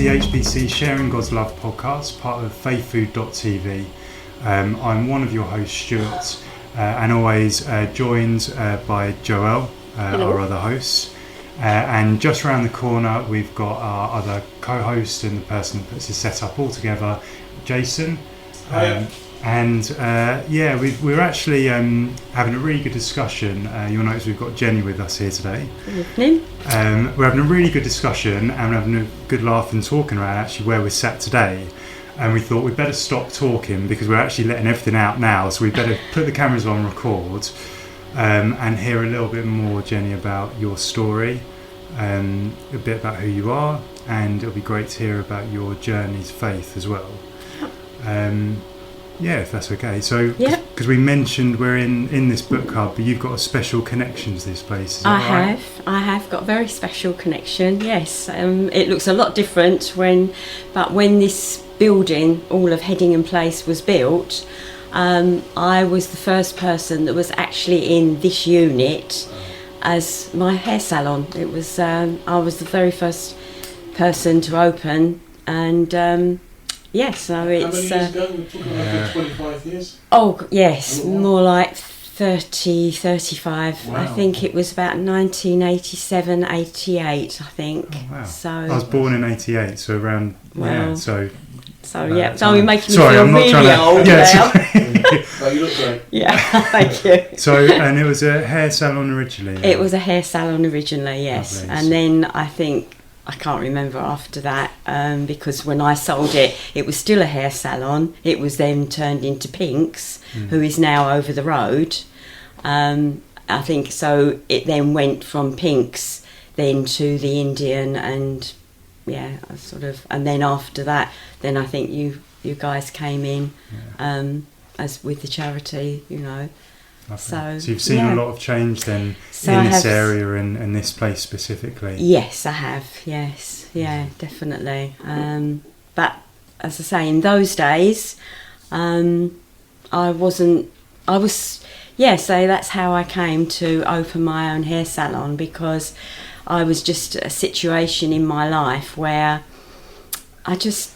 the HBC Sharing God's Love podcast, part of FaithFood.Tv. I'm one of your hosts, Stuart, and always joined by Joelle, our other host. And just around the corner, we've got our other co-host and the person that puts the setup all together, Jason. We're actually having a really good discussion. You'll notice we've got Jenny with us here today. Good evening. We're having a really good discussion and we're having a good laugh and talking around actually where we're sat today. And we thought we'd better stop talking because we're actually letting everything out now. So we better put the cameras on record and hear a little bit more, Jenny, about your story, a bit about who you are, and it'll be great to hear about your journey to faith as well. If that's okay. So, because we mentioned we're in this book club, but you've got a special connection to this place. Is that right? I have got a very special connection. Yes, it looks a lot different when this building, all of Headingham Place, was built. I was the first person that was actually in this unit as my hair salon. It was I was the very first person to open, and so it's. How many years ago? We're talking about 25 years? Oh, yes, more like 30, 35. Wow. I think it was about 1987, 88, I think. Oh, wow. So I was born in 88, so around, So you're making me sorry, feel I'm not really trying to, old now. No, you look great. Yeah, thank you. So, and it was a hair salon originally? It was a hair salon originally, yes. Lovely. And then I can't remember after that, because when I sold it, it was still a hair salon. It was then turned into Pink's, who is now over the road. I think so. It then went from Pink's then to the Indian, and and then after that, then I think you guys came in as with the charity, So you've seen a lot of change then in this area and this place specifically. Yes, I have. Yes, definitely. But as I say, in those days, so that's how I came to open my own hair salon, because I was just a situation in my life where I just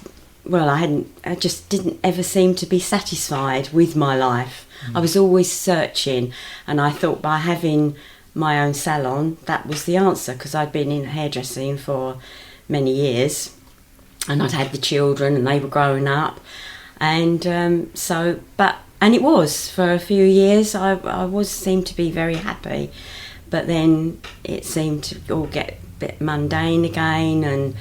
didn't ever seem to be satisfied with my life. I was always searching, and I thought by having my own salon, that was the answer, because I'd been in hairdressing for many years, and I'd had the children, and they were growing up, and and it was for a few years. I seemed to be very happy, but then it seemed to all get a bit mundane again, and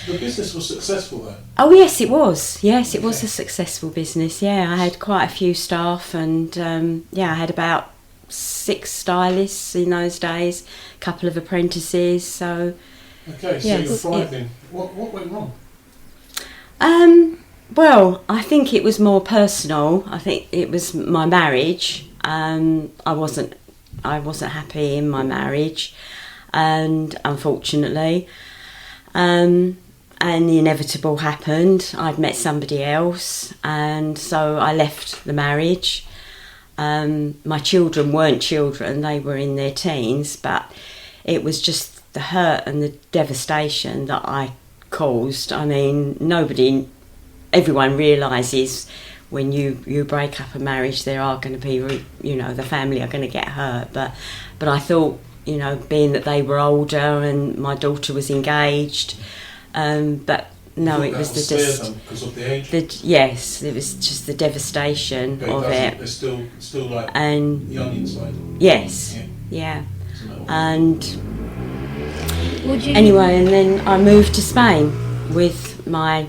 the business was successful then? Oh yes, it was. Yes, it was a successful business. Yeah, I had quite a few staff, and I had about 6 stylists in those days, a couple of apprentices. So okay, so you're thriving. What went wrong? Well, I think it was more personal. I think it was my marriage. I wasn't happy in my marriage, and unfortunately. And the inevitable happened. I'd met somebody else, and so I left the marriage. My children weren't children, they were in their teens, but it was just the hurt and the devastation that I caused. I mean, everyone realises when you break up a marriage, there are going to be, the family are going to get hurt. But I thought, being that they were older and my daughter was engaged, but no, it was because of the age. Yes, it was just the devastation of it. They're still like and young inside. Yes, and anyway, and then I moved to Spain with my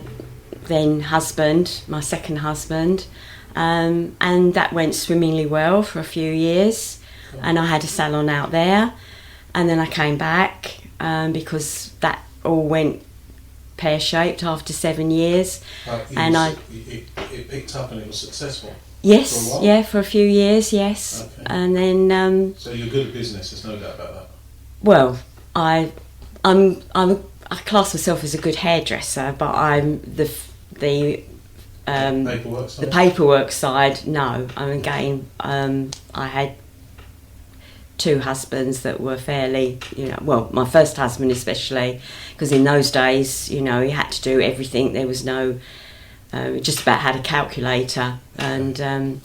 then husband, my second husband, and that went swimmingly well for a few years, and I had a salon out there, and then I came back because that all went pear-shaped after 7 years, it picked up and it was successful. Yes, for a while? For a few years, yes, okay. And then. So you're good at business. There's no doubt about that. Well, I class myself as a good hairdresser, but I'm the paperwork side? The paperwork side. No, I had two husbands that were fairly, well, my first husband especially, because in those days, he had to do everything. There was no, just about had a calculator. And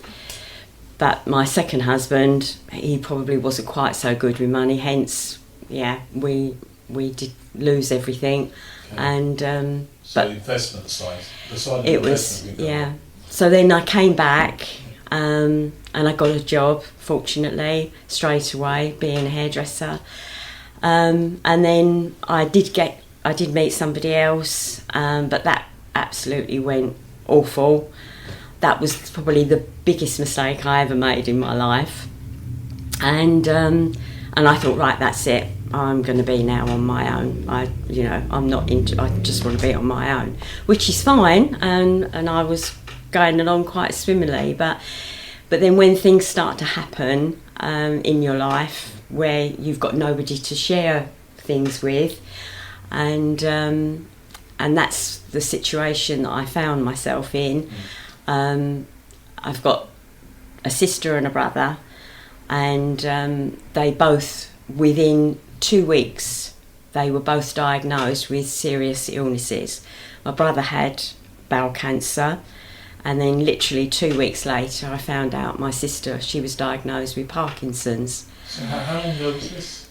but my second husband, he probably wasn't quite so good with money. Hence, we did lose everything. Okay. And so but investment side, the side of it investment. was So then I came back. And I got a job, fortunately, straight away, being a hairdresser. And then I did meet somebody else, but that absolutely went awful. That was probably the biggest mistake I ever made in my life. And I thought, right, that's it. I'm going to be now on my own. I'm not into. I just want to be on my own, which is fine. And I was going along quite swimmingly, but then when things start to happen in your life where you've got nobody to share things with, and that's the situation that I found myself in. I've got a sister and a brother, and they both, within 2 weeks, they were both diagnosed with serious illnesses. My brother had bowel cancer. And then literally 2 weeks later, I found out my sister, she was diagnosed with Parkinson's. So how long ago was this?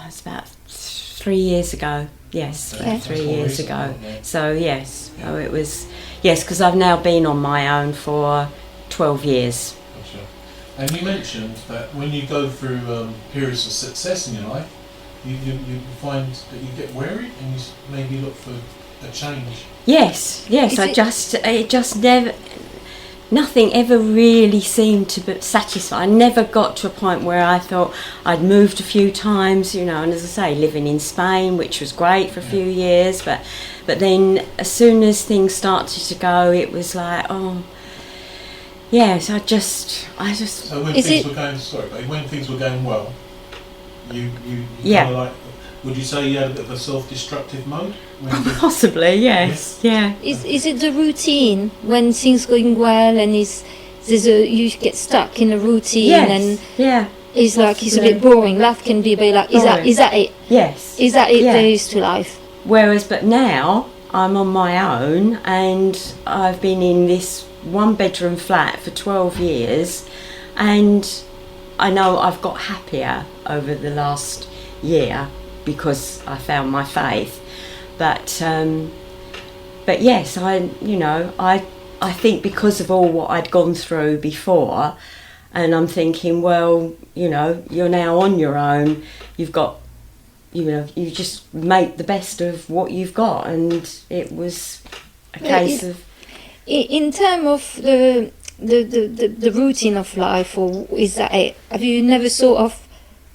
It's about 3 years ago. Yes, Okay. about 3 years ago. Yeah. So yes, it was, because I've now been on my own for 12 years. Gotcha. And you mentioned that when you go through periods of success in your life, you find that you get wary and you maybe look for a change. Yes, it just never, nothing ever really seemed to satisfy. I never got to a point where I thought I'd moved a few times, and as I say, living in Spain, which was great for a few years, but then as soon as things started to go, it was like, so I just. So when things were going well, you kind of like. Would you say you had a bit of a self-destructive mode? Possibly, yes. Yeah. Is it the routine when things going well and you get stuck in a routine and it's like it's a bit boring. Life can be a bit like is that it? Yes. Is that it there is to life? But now I'm on my own and I've been in this 1-bedroom flat for 12 years, and I know I've got happier over the last year, because I found my faith, but yes, I think because of all what I'd gone through before, and I'm thinking, well, you're now on your own. You've got, you just make the best of what you've got, and it was a case of. In terms of the routine of life, or is that it? Have you never thought of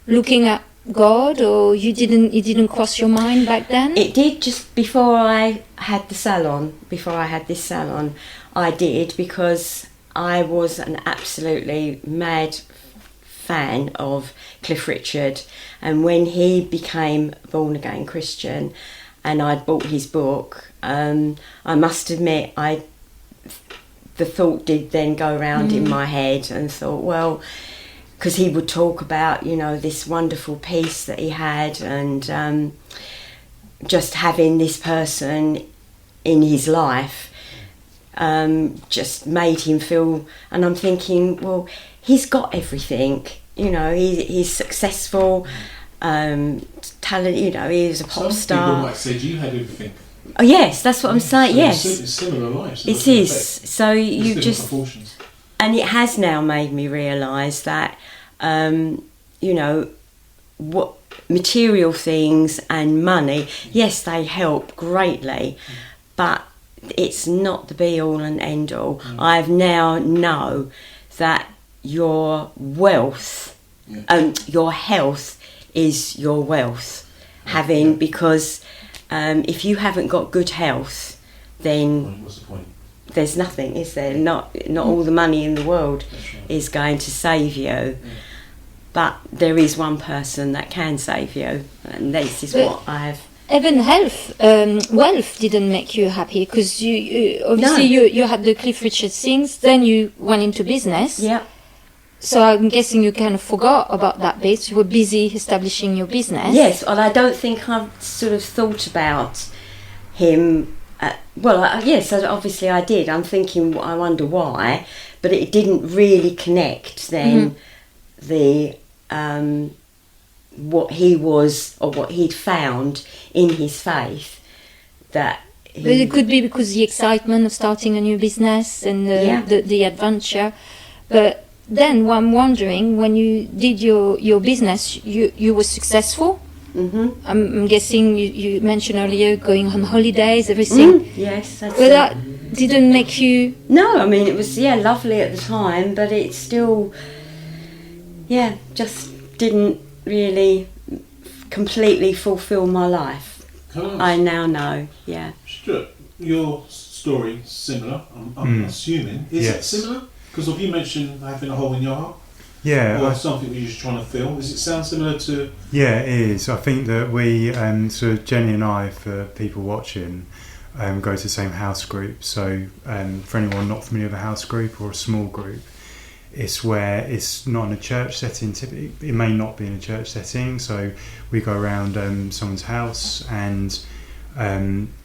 looking at God, or it didn't cross your mind back then? It did just before I had the salon. Before I had this salon, I did, because I was an absolutely mad fan of Cliff Richard, and when he became a born again Christian, and I'd bought his book, I must admit, the thought did then go around in my head, and thought, well. Because he would talk about, this wonderful peace that he had, and just having this person in his life just made him feel. And I'm thinking, well, he's got everything. He's successful, talent. He was a pop star. Some people might say you had everything. Oh yes, that's what I'm saying. Yes, it's similar lives. It is. So you just. Proportions. And it has now made me realise that, what material things and money, yes, they help greatly, but it's not the be-all and end-all. I've now know that your wealth, your health is your wealth. Because if you haven't got good health, then... What's the point? There's nothing, is there? Not all the money in the world is going to save you, but there is one person that can save you, and this is what I've. Even wealth didn't make you happy, because you obviously you had the Cliff Richard things, then you went into business. Yeah. So I'm guessing you kind of forgot about that bit. You were busy establishing your business. Yes, and I don't think I've sort of thought about him. Yes, obviously I did. I'm thinking, I wonder why, but it didn't really connect then. The what he was or what he'd found in his faith that. But it could be because the excitement of starting a new business and the adventure. But then I'm wondering, when you did your business, you were successful? Mm-hmm. I'm guessing you mentioned earlier going on holidays, everything. Yes. But that didn't make you... No, I mean, it was, lovely at the time, but it still, just didn't really completely fulfill my life. I now know, Stuart, your story similar, I'm assuming. Is it similar? Because you mentioned having a hole in your heart? Yeah. Or something that you're just trying to fill. Does it sound similar to... Yeah, it is. I think that we, so Jenny and I, for people watching, go to the same house group. So for anyone not familiar with a house group or a small group, it's where it's not in a church setting. Typically, it may not be in a church setting. So we go around someone's house and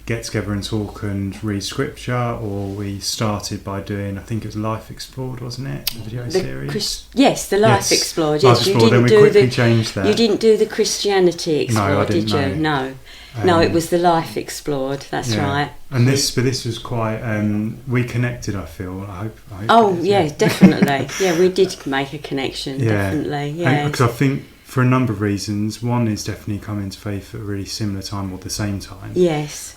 get together and talk and read scripture. Or we started by doing, I think it was Life Explored, wasn't it? The video series. The Life Explored. Life Explored. Then we quickly changed that. You didn't do the Christianity Explored, did you? No. No, it was the Life Explored. That's right. And this was quite. We connected. I feel. I hope Definitely. Yeah, we did make a connection. Definitely. Yeah. Because I think for a number of reasons. One is definitely coming to faith at a really similar time or the same time. Yes.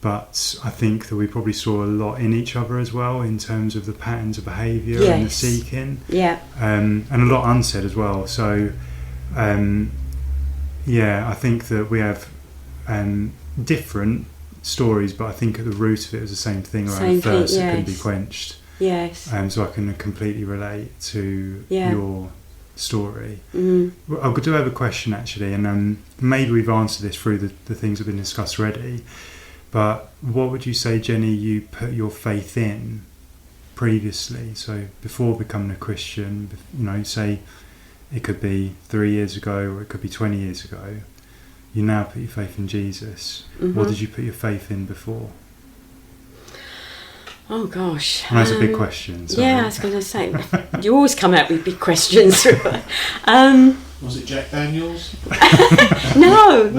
But I think that we probably saw a lot in each other as well in terms of the patterns of behaviour and the seeking. Yeah. And a lot unsaid as well. So. I think that we have different stories, but I think at the root of it was the same thing around thirst that couldn't be quenched. Yes. So I can completely relate to your story. Mm. I do have a question actually, and maybe we've answered this through the things that have been discussed already, but what would you say, Jenny, you put your faith in previously? So before becoming a Christian, say it could be 3 years ago or it could be 20 years ago. You now put your faith in Jesus. Mm-hmm. What did you put your faith in before? Oh gosh. And that's a big question. Sorry. Yeah, I was going to say, you always come out with big questions. Was it Jack Daniels? No.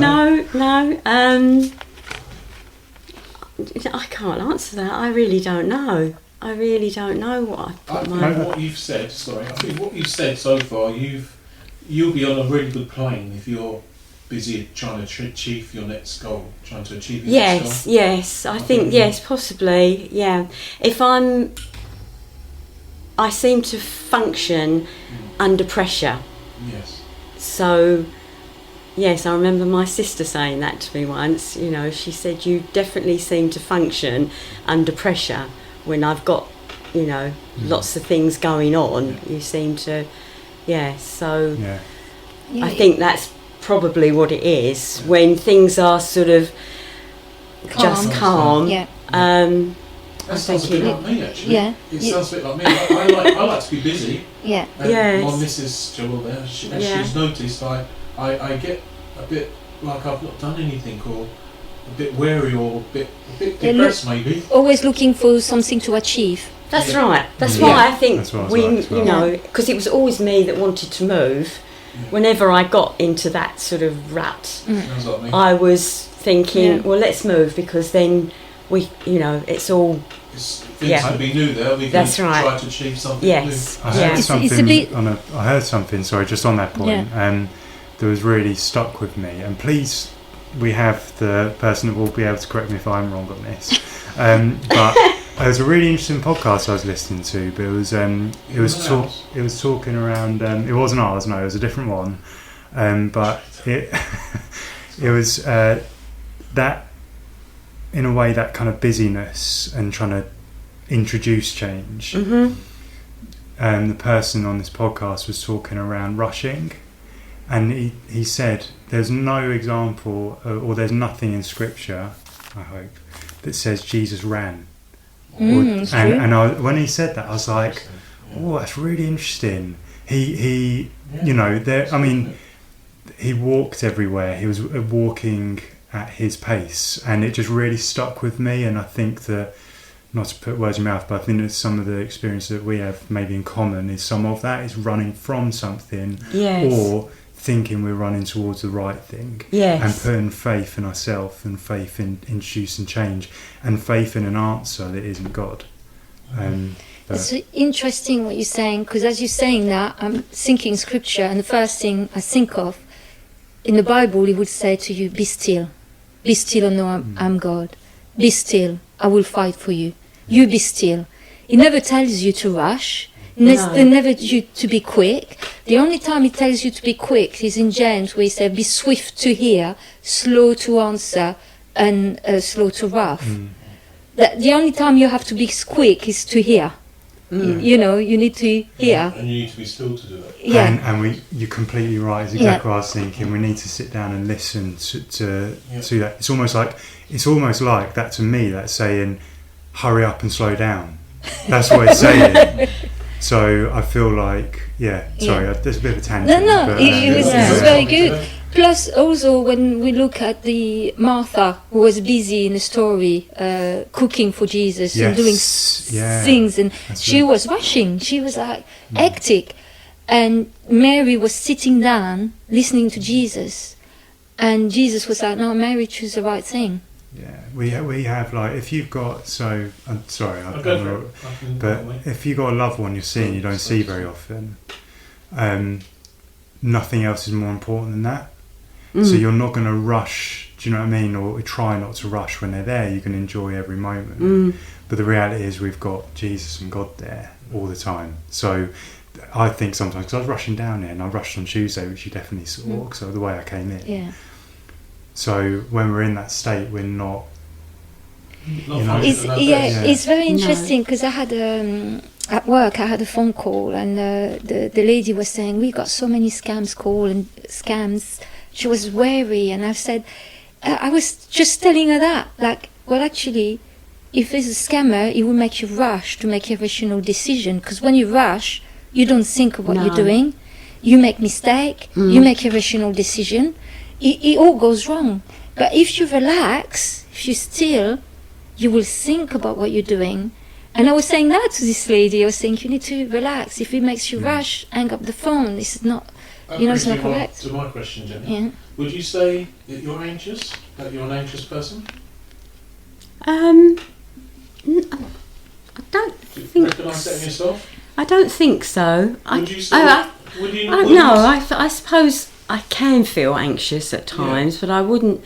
I can't answer that. I really don't know. I really don't know what I put what you've said. Sorry, I think what you've said so far, you'll be on a really good plane if you're busy trying to achieve your next goal, trying to achieve your next goal. Yes. I think possibly. Yeah. I seem to function under pressure. Yes. So. Yes, I remember my sister saying that to me once. She said, "You definitely seem to function under pressure." When I've got, lots of things going on, you seem to, so I think that's probably what it is. When things are sort of just calm. Yeah. That sounds a bit like me, actually. Yeah. It sounds a bit like me. I like to be busy. Yeah. And my missus, Joel, there, she's noticed I get a bit like I've not done anything, or a bit wary, or a bit depressed maybe. Always looking for something to achieve. That's right. That's why I think because it was always me that wanted to move. Yeah. Whenever I got into that sort of rut, like I was thinking, well, let's move, because then we, it's all... Things can be new there. We can try to achieve something new. I heard something, sorry, just on that point, that was really stuck with me. And please, we have the person that will be able to correct me if I'm wrong on this. But it was a really interesting podcast I was listening to. But it was talking around. It wasn't ours, no, it was a different one. But it was that, in a way, that kind of busyness and trying to introduce change. Mm-hmm. And the person on this podcast was talking around rushing. And he said, there's no example, or there's nothing in Scripture, I hope, that says Jesus ran. True. And when he said that, I was like, oh, that's really interesting. He you know, there. I mean, he walked everywhere. He was walking at his pace, and it just really stuck with me. And I think that, not to put words in your mouth, but I think that some of the experience that we have maybe in common is some of that is running from something, or thinking we're running towards the right thing, and putting faith in ourselves and faith in introducing change and faith in an answer that isn't God. It's interesting what you're saying, because as you're saying that, I'm thinking scripture, and the first thing I think of in the Bible, it would say to you, be still and know I'm God. Be still, I will fight for you. You be still. It never tells you to rush. It never you to be quick. The only time it tells you to be quick is in James, where he said, be swift to hear, slow to answer, and slow to wrath. The only time you have to be quick is to hear. You know, you need to hear. And you need to be still to do it. And you're completely right. It's exactly what I was thinking. We need to sit down and listen to that. It's almost like that to me. That's saying, hurry up and slow down. That's what it's saying. So I feel like, sorry, there's a bit of a tangent. No, it was very good. Plus, also, when we look at the Martha, who was busy in the story, cooking for Jesus and doing things, and she was rushing. She was like hectic, and Mary was sitting down listening to Jesus, and Jesus was like, "No, Mary, choose the right thing." Yeah, we have like, if you've got, I'm sorry, but if you've got a loved one you're seeing you don't see very often, nothing else is more important than that. So you're not going to rush, do you know what I mean? Or try not to rush when they're there. You can enjoy every moment. But the reality is we've got Jesus and God there all the time. So I think sometimes, because I was rushing down there, and I rushed on Tuesday, which you definitely saw, because of the way I came in. Yeah. So when we're in that state, we're not. It's very interesting, because I had at work I had a phone call, and the lady was saying, we got so many scams. She was wary, and I've said, I was just telling her that, like, well, actually, if there's a scammer, it will make you rush to make a rational decision, because when you rush, you don't think of what you're doing, you make mistake, you make a rational decision, it all goes wrong. But if you relax, if you're still, you will think about what you're doing. And I was saying that to this lady, I was saying, you need to relax. If it makes you rush, hang up the phone. This is not, it's not correct. To my question, Jenny, would you say that you're anxious? That you're an anxious person? I don't Do you think. recognise that in yourself? I don't think so. Would you say? Would you? No, I suppose I can feel anxious at times, but I wouldn't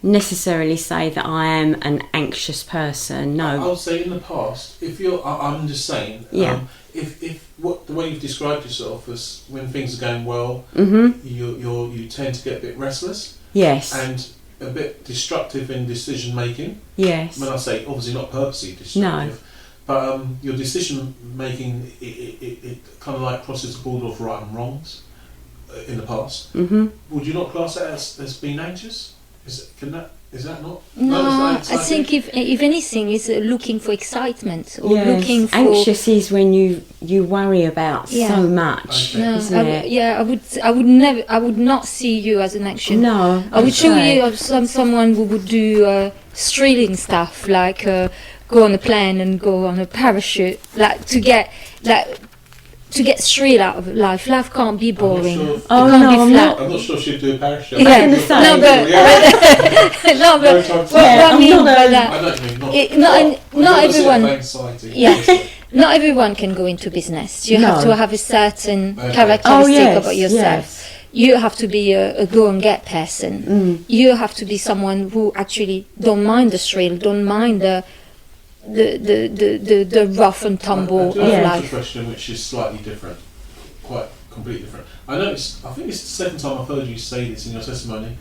necessarily say that I am an anxious person. No. I'll say in the past, if you're, I'm just saying, if the way you've described yourself as when things are going well, you tend to get a bit restless. Yes. And a bit destructive in decision making. Yes. When I say obviously not purposely destructive, but your decision making it kind of like crosses the border of right and wrongs in the past. Would you not class that as being anxious? Is that not? No, I think if anything, is looking for excitement or looking for. Anxious is when you worry about so much, isn't it? I would not see you as an anxious. No, I would show you of someone who would do thrilling stuff, like go on a plane and go on a parachute, like to get thrill out of life. Life can't be boring. I'm not sure she'd do a parachute. I mean by that, I don't mean not everyone. Not everyone can go into business. You have to have a certain characteristic about yourself. Yes. You have to be a go and get person. You have to be someone who actually don't mind the thrill, don't mind the rough and tumble of life. A question which is slightly different, quite completely different. I think it's the second time I've heard you say this in your testimony.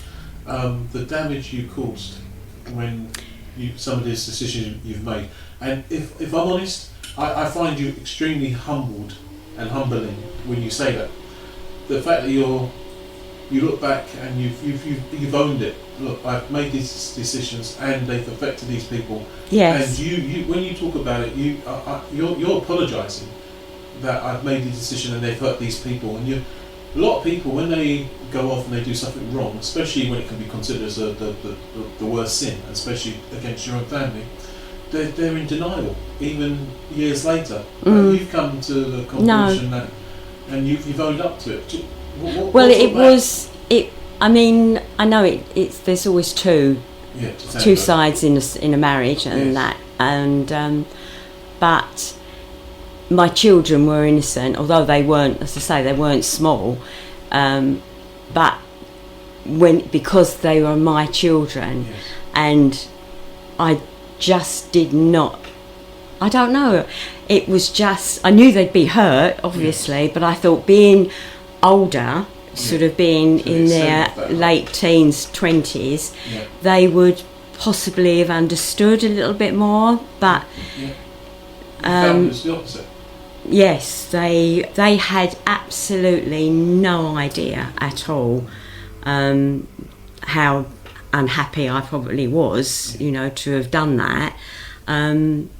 The damage you caused when some of these decisions you've made, and if I'm honest, I find you extremely humbled and humbling when you say that. The fact that you look back and you've owned it. Look, I've made these decisions and they've affected these people. Yes. And you when you talk about it, you're apologising. that I've made the decision and they've hurt these people. And a lot of people, when they go off and they do something wrong, especially when it can be considered as the worst sin, especially against your own family, they're in denial, even years later. You've come to the conclusion that, and you've owned up to it. I mean, I know it's there's always two sides in a marriage and that, and but my children were innocent, although they weren't, as I say, they weren't small, but because they were my children, and I just did not. I don't know. It was just, I knew they'd be hurt, obviously, but I thought being older, sort of being in their late teens, 20s, they would possibly have understood a little bit more, but it's the opposite. yes, they had absolutely no idea at all how unhappy I probably was, to have done that. And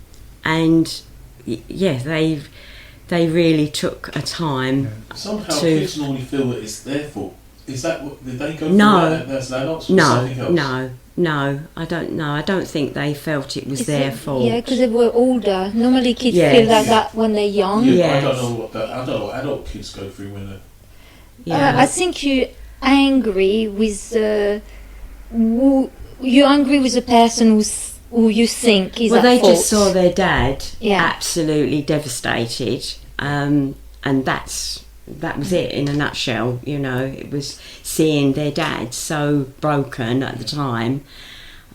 they really took a time. Somehow kids normally feel that it's their fault. Is that what did they go through? That's not something else. No, I don't know. I don't think they felt it was their fault. Yeah, because they were older. Normally kids feel like that when they're young. I don't know what adult kids go through when they're... I think you're angry with the person who you think is at fault. Well, they just saw their dad absolutely devastated, and that was it in a nutshell. It was seeing their dad so broken at the time.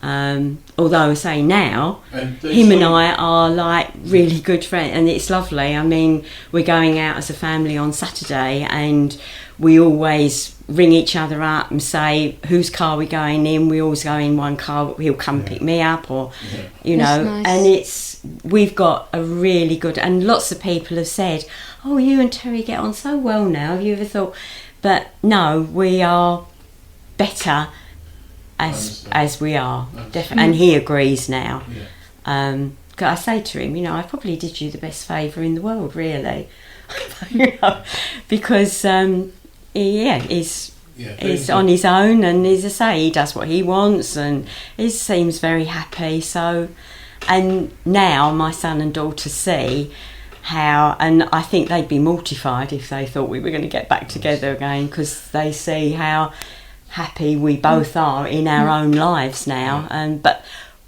Although I say now, him and I are like really good friends, and it's lovely. I mean, we're going out as a family on Saturday, and we always ring each other up and say whose car we're going in. We always go in one car. He'll come pick me up, or nice. And we've got a really good. And lots of people have said, "Oh, you and Terry get on so well now." Have you ever thought? But no, we are better as we are, definitely, and he agrees now. I say to him, I probably did you the best favour in the world, really, because he's on his own, and as I say, he does what he wants, and he seems very happy. So, and now my son and daughter see how, and I think they'd be mortified if they thought we were going to get back together again, because they see how happy we both are in our own lives now, but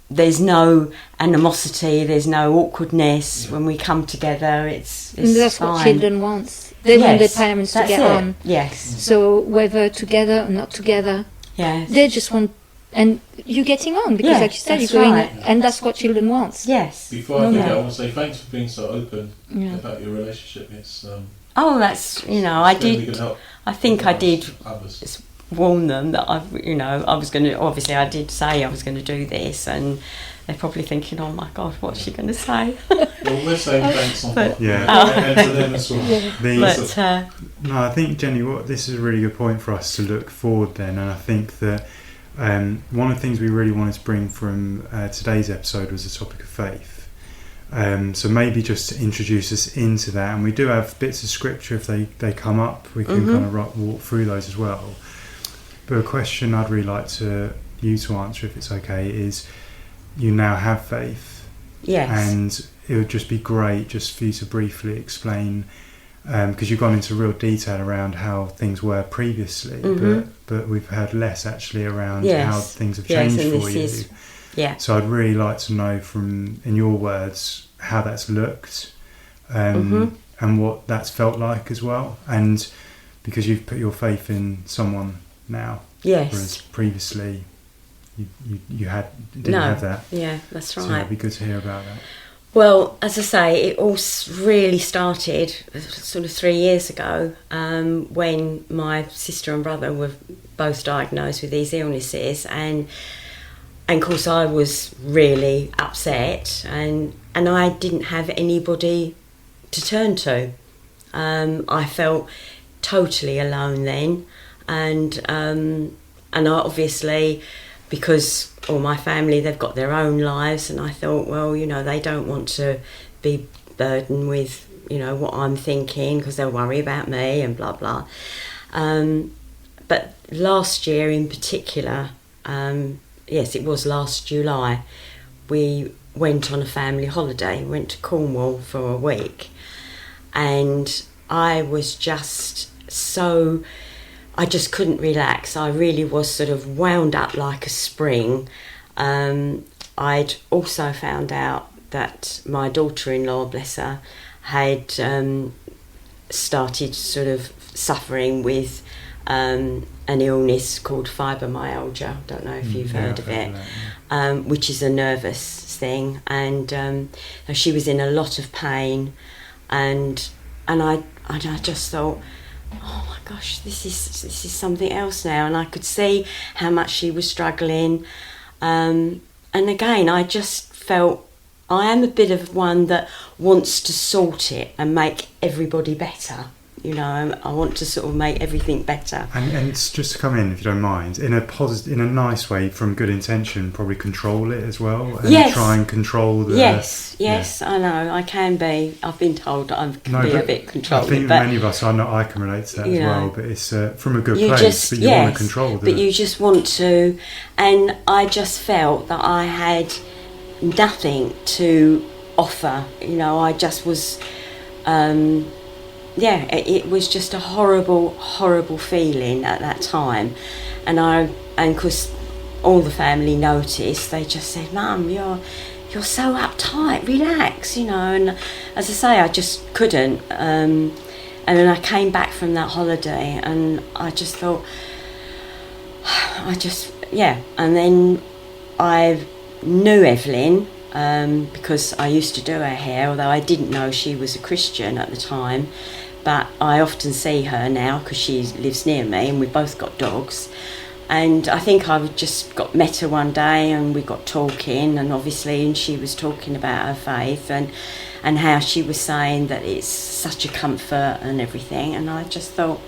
there's no animosity, there's no awkwardness when we come together. It's that's fine. What children want. They want their parents to get on. Yes. So whether together or not together, they just want, and you're getting on because, like you said, you're going, and that's what children want. Yes. Before I forget, I want to say thanks for being so open about your relationship. It's that's I did. Good help. I think I did. Others. Warn them that I was going to. Obviously, I did say I was going to do this, and they're probably thinking, "Oh my God, what's she going to say?" Well, we're saying thanks on that. And to them as well. No, I think Jenny, this is a really good point for us to look forward then, and I think that one of the things we really wanted to bring from today's episode was the topic of faith. So maybe just to introduce us into that, and we do have bits of scripture if they come up, we can kind of walk through those as well. But a question I'd really like you to answer, if it's okay, is you now have faith. Yes. And it would just be great just for you to briefly explain, because you've gone into real detail around how things were previously, but we've heard less actually around how things have changed for you. So I'd really like to know in your words, how that's looked, and what that's felt like as well. And because you've put your faith in someone now, whereas previously you didn't have that. Yeah, that's right. So it'd be good to hear about that. Well, as I say, it all really started sort of 3 years ago, when my sister and brother were both diagnosed with these illnesses, and of course I was really upset, and I didn't have anybody to turn to. I felt totally alone then, and I obviously, because all my family, they've got their own lives, and I thought, well, they don't want to be burdened with you know, what I'm thinking, because they'll worry about me and blah blah. But last year in particular, yes, it was last July, we went on a family holiday, went to Cornwall for a week, and I was just so, I just couldn't relax. I really was sort of wound up like a spring. I'd also found out that my daughter-in-law, bless her, had started sort of suffering with an illness called fibromyalgia. Don't know if you've heard of it, which is a nervous thing, and she was in a lot of pain, and I just thought, oh my gosh, this is something else now, and I could see how much she was struggling, and again I just felt, I am a bit of one that wants to sort it and make everybody better. You know, I want to sort of make everything better. And it's just to come in, if you don't mind, in a positive, in a nice way, from good intention, probably control it as well, and try and control the. Yes, I know I can be. I've been told that I can be a bit controlling. I think but many of us, I can relate to that as well. But it's from a good place. But you want to control it. But you just want to, and I just felt that I had nothing to offer. You know, I just was. It was just a horrible feeling at that time, and because all the family noticed, they just said, "Mum, you're so uptight. Relax," you know. And as I say, I just couldn't. And then I came back from that holiday, and I just thought, And then I knew Evelyn. Because I used to do her hair, although I didn't know she was a Christian at the time, but I often see her now because she lives near me, and we've both got dogs. And I think I just met her one day, and we got talking, and obviously, and she was talking about her faith and how she was saying that it's such a comfort and everything. And I just thought,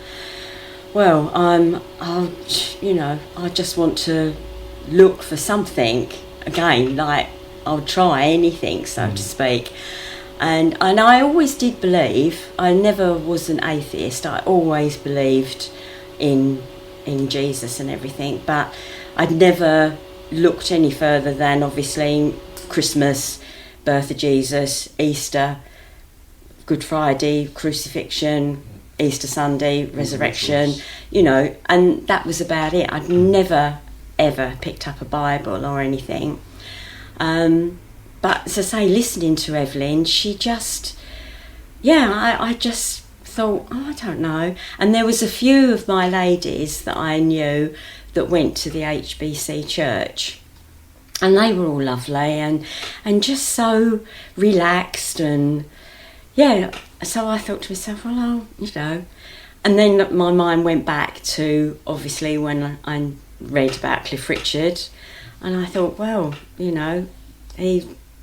well, I just want to look for something again, like I'll try anything, so to speak. And I always did believe, I never was an atheist, I always believed in Jesus and everything, but I'd never looked any further than obviously Christmas, birth of Jesus, Easter, Good Friday, crucifixion, Easter Sunday, resurrection, you know, and that was about it. I'd never ever picked up a Bible or anything. But as I say, listening to Evelyn, she just, I just thought, I don't know. And there was a few of my ladies that I knew that went to the HBC church, and they were all lovely and just so relaxed, and so I thought to myself, well, and then my mind went back to obviously when I read about Cliff Richard, and I thought, well,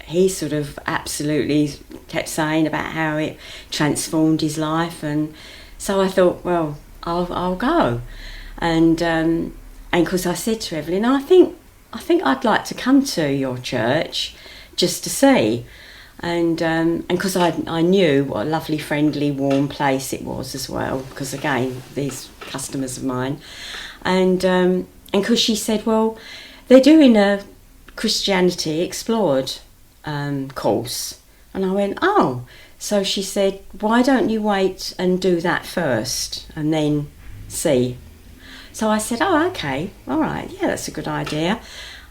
he sort of absolutely kept saying about how it transformed his life, and so I thought, well, I'll go, and because I said to Evelyn, I think I'd like to come to your church just to see, and because I knew what a lovely, friendly, warm place it was as well, because again, these customers of mine, and because she said, well, they're doing a Christianity Explored course, and I went, oh. So she said, why don't you wait and do that first and then see? So I said, oh, okay, all right, yeah, that's a good idea.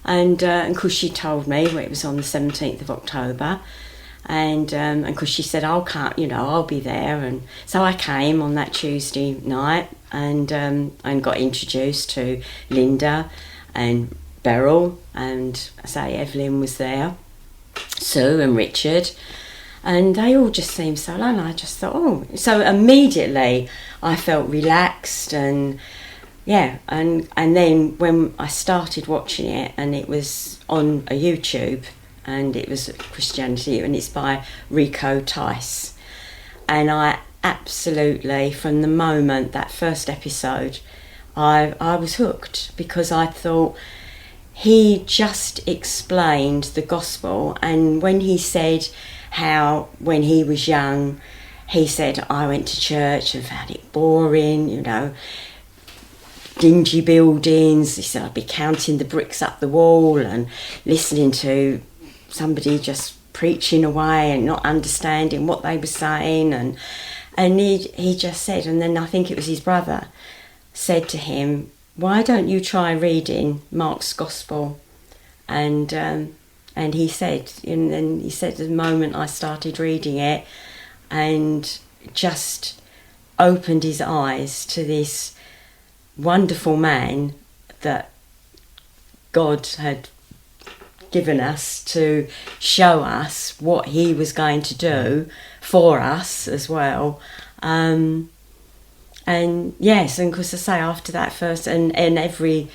And because she told me it was on the 17th of October, and because she said, I'll be there, and so I came on that Tuesday night, and got introduced to Linda and Beryl, and I say Evelyn was there, Sue and Richard, and they all just seemed so lovely. I just thought, oh, so immediately I felt relaxed, and and then when I started watching it, and it was on a YouTube, and it was Christianity, and it's by Rico Tice, and I absolutely, from the moment that first episode, I was hooked, because I thought he just explained the gospel, and when he said how when he was young he said, I went to church and found it boring, you know, dingy buildings. He said I'd be counting the bricks up the wall and listening to somebody just preaching away and not understanding what they were saying. And he just said, and then I think it was his brother, said to him, why don't you try reading Mark's Gospel? And he said, and then he said the moment I started reading it, and just opened his eyes to this wonderful man that God had given us to show us what he was going to do for us as well. And yes, and because I say after that first and every,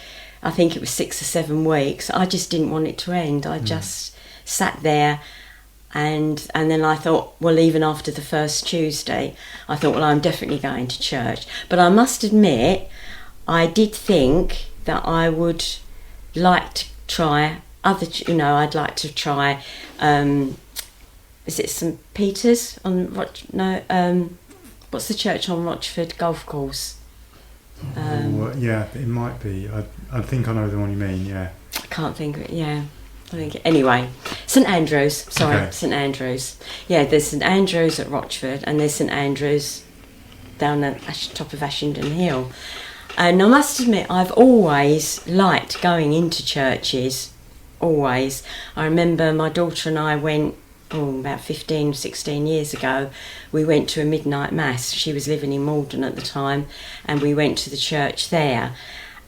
I think it was 6 or 7 weeks, I just didn't want it to end. I just sat there and then I thought, well, even after the first Tuesday, I thought, well, I'm definitely going to church. But I must admit, I did think that I would like to try other, you know, I'd like to try, is it St Peter's on, what's the church on Rochford Golf Course? Yeah, it might be. I think I know the one you mean, yeah. I can't think of it, yeah. I think anyway, St Andrews, sorry, Okay. St Andrews. Yeah, there's St Andrews at Rochford and there's St Andrews down at top of Ashington Hill. And I must admit, I've always liked going into churches, always. I remember my daughter and I went, about 15, 16 years ago, we went to a midnight mass. She was living in Malden at the time, and we went to the church there.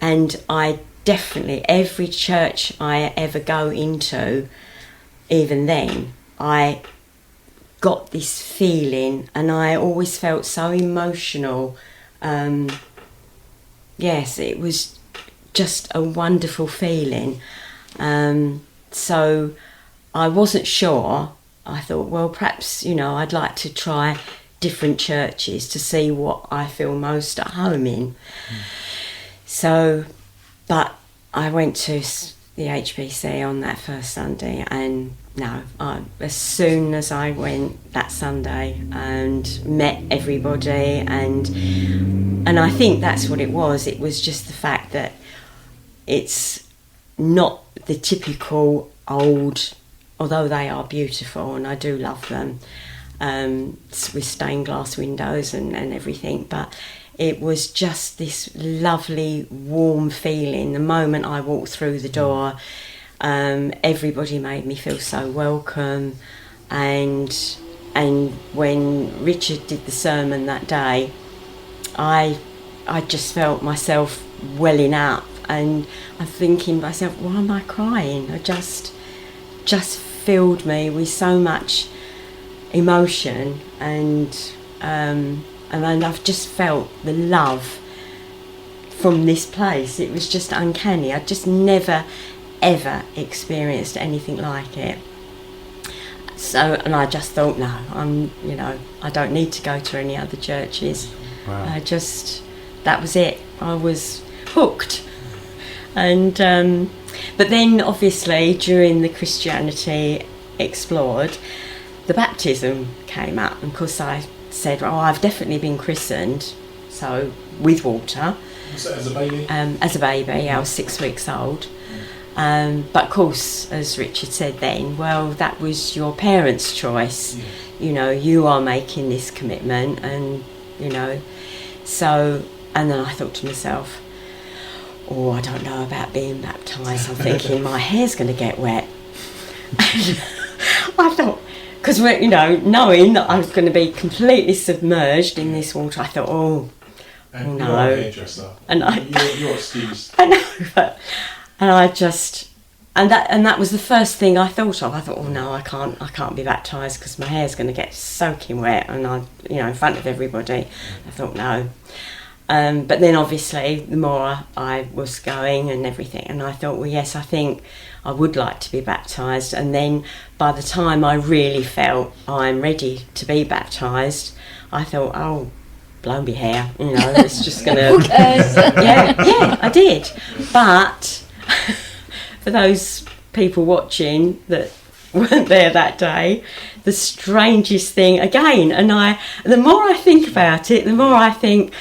And I definitely, every church I ever go into, even then, I got this feeling, and I always felt so emotional. Yes, it was just a wonderful feeling. So I wasn't sure. I thought, well, perhaps, you know, I'd like to try different churches to see what I feel most at home in. So, but I went to the HBC on that first Sunday, and no, as soon as I went that Sunday and met everybody, and I think that's what it was. It was just the fact that it's not the typical old, although they are beautiful and I do love them, with stained glass windows and everything, but it was just this lovely warm feeling the moment I walked through the door. Everybody made me feel so welcome, and when Richard did the sermon that day, I just felt myself welling up, and I'm thinking to myself, why am I crying? I just filled me with so much emotion, and I've just felt the love from this place. It was just uncanny. I just never ever experienced anything like it. So, and I just thought, no, I don't need to go to any other churches. Wow. That was it. I was hooked. And but then obviously during the Christianity Explored, the baptism came up, and of course I said, oh, I've definitely been christened, so with water. Was that as a baby? As a baby, I was 6 weeks old. But of course, as Richard said then, well, that was your parents' choice. Yeah. You know, you are making this commitment, and so, and then I thought to myself, oh, I don't know about being baptised. I'm thinking my hair's going to get wet. I thought, because knowing that I was going to be completely submerged in this water, I thought, And no. you're a hairdresser. And You're excused. I know, and I just, and that was the first thing I thought of. I thought, oh no, I can't be baptised because my hair's going to get soaking wet, and in front of everybody. I thought no. But then obviously the more I was going and everything, and I thought, well, yes, I think I would like to be baptised. And then by the time I really felt I'm ready to be baptised, I thought, oh, blow me hair, it's just going to... yeah, I did. But for those people watching that weren't there that day. The strangest thing again, and the more I think about it, the more I think,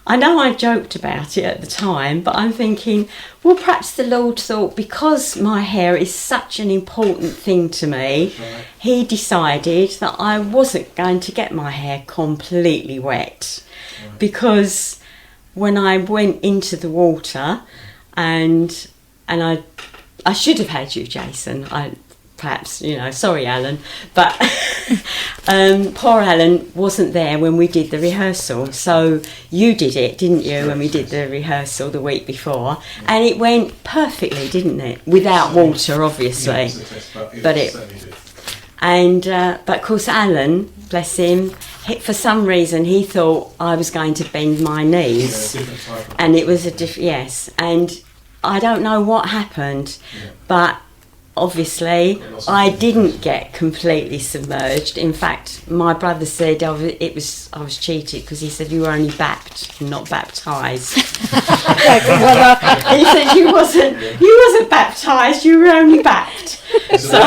I know I joked about it at the time, but I'm thinking, well, perhaps the Lord thought because my hair is such an important thing to me, he decided that I wasn't going to get my hair completely wet. Because when I went into the water, and I should have had you, Jason. Perhaps, sorry, Alan, but poor Alan wasn't there when we did the rehearsal. So you did it, didn't you, when we did the rehearsal the week before? And it went perfectly, didn't it? Without water, obviously. But of course, Alan, bless him, for some reason he thought I was going to bend my knees. And it was yes. And I don't know what happened, but obviously I didn't get completely submerged. In fact, my brother said I was cheated because he said you were only not baptised. He said you wasn't baptised, you were only bapped. There's a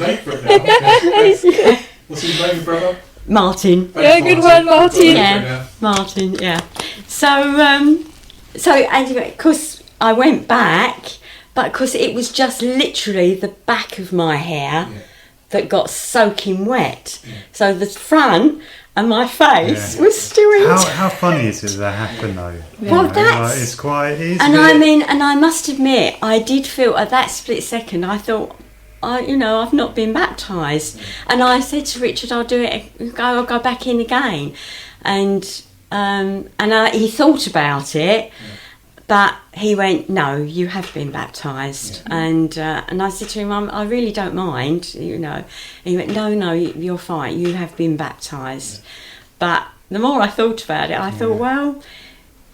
name for it now. What's his name, brother? Martin. Yeah, good one, Martin. Yeah, Martin. Yeah. So anyway, of course I went back. But because it was just literally the back of my hair that got soaking wet. Yeah. So the front and my face was still in. How funny is it that happened though? Yeah. Well, it's quite easy. And I must admit, I did feel at that split second, I thought, I've not been baptised. And I said to Richard, I'll do it, I'll go back in again. And he thought about it. Yeah. But he went, no, you have been baptised. Yeah. And I said to him, I really don't mind, And he went, no, you're fine, you have been baptised. Yeah. But the more I thought about it, I thought, well,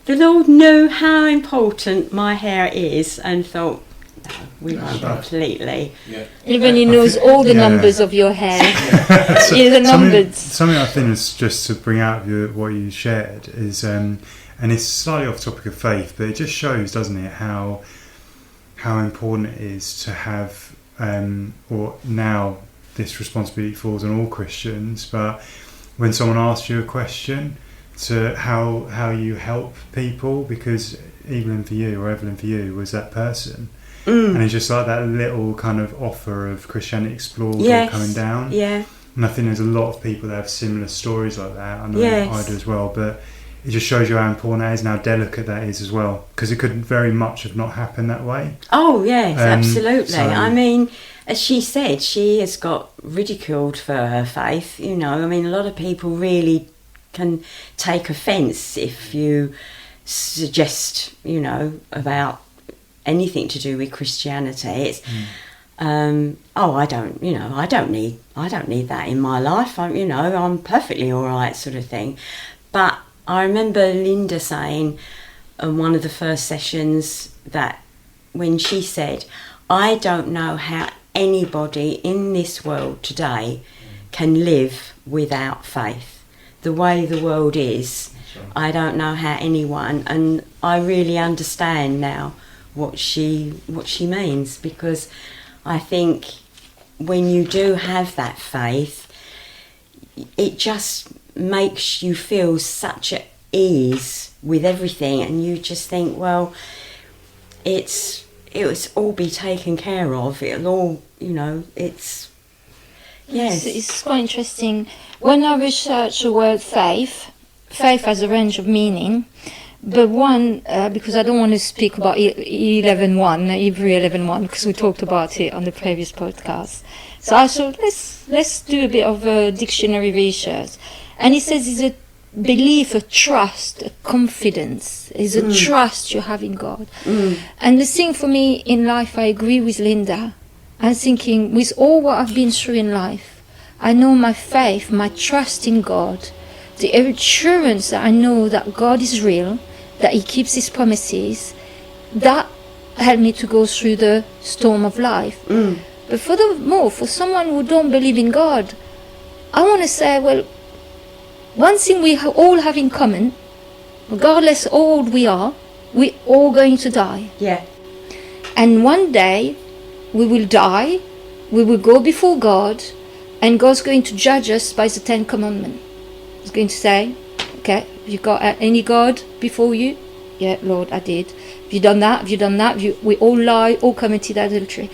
the Lord knew how important my hair is and thought, no, we won't completely. Yeah. Even he knows all the numbers of your hair. The numbers. Something I think is just to bring out what you shared is... and it's slightly off topic of faith, but it just shows, doesn't it, how important it is to have, or now this responsibility falls on all Christians, but when someone asks you a question, to how you help people, because Evelyn for you was that person. And it's just like that little kind of offer of Christianity Explored coming down. Yeah. And I think there's a lot of people that have similar stories like that. I know I do as well, but it just shows you how important that is and how delicate that is as well, because it could very much have not happened that way. Oh yes, absolutely. I mean, as she said, she has got ridiculed for her faith. A lot of people really can take offence if you suggest, about anything to do with Christianity. It's I don't need that in my life. I'm perfectly all right, sort of thing. But I remember Linda saying on one of the first sessions that when she said, I don't know how anybody in this world today can live without faith. The way the world is, I don't know how anyone, and I really understand now what she means, because I think when you do have that faith, it just makes you feel such at ease with everything, and you just think, well, it will all be taken care of. It'll all, it's yes. It's quite interesting. When I research the word faith has a range of meaning, but one because I don't want to speak about 11.1, Hebrew 11.1, because we talked about it on the previous podcast. So I thought let's do a bit of dictionary research. And it says it's a belief, a trust, a confidence. It's a trust you have in God. And the thing for me in life, I agree with Linda. I'm thinking, with all what I've been through in life, I know my faith, my trust in God, the assurance that I know that God is real, that He keeps His promises, that helped me to go through the storm of life. But furthermore, for someone who don't believe in God, I want to say, well, one thing we all have in common, regardless how old we are, we're all going to die. Yeah. And one day we will die we will go before God, and God's going to judge us by the 10 Commandments. He's going to say, okay, have you got any God before you? Yeah, Lord, I did. Have you done that? Have you done that? We all lie, all committed adultery.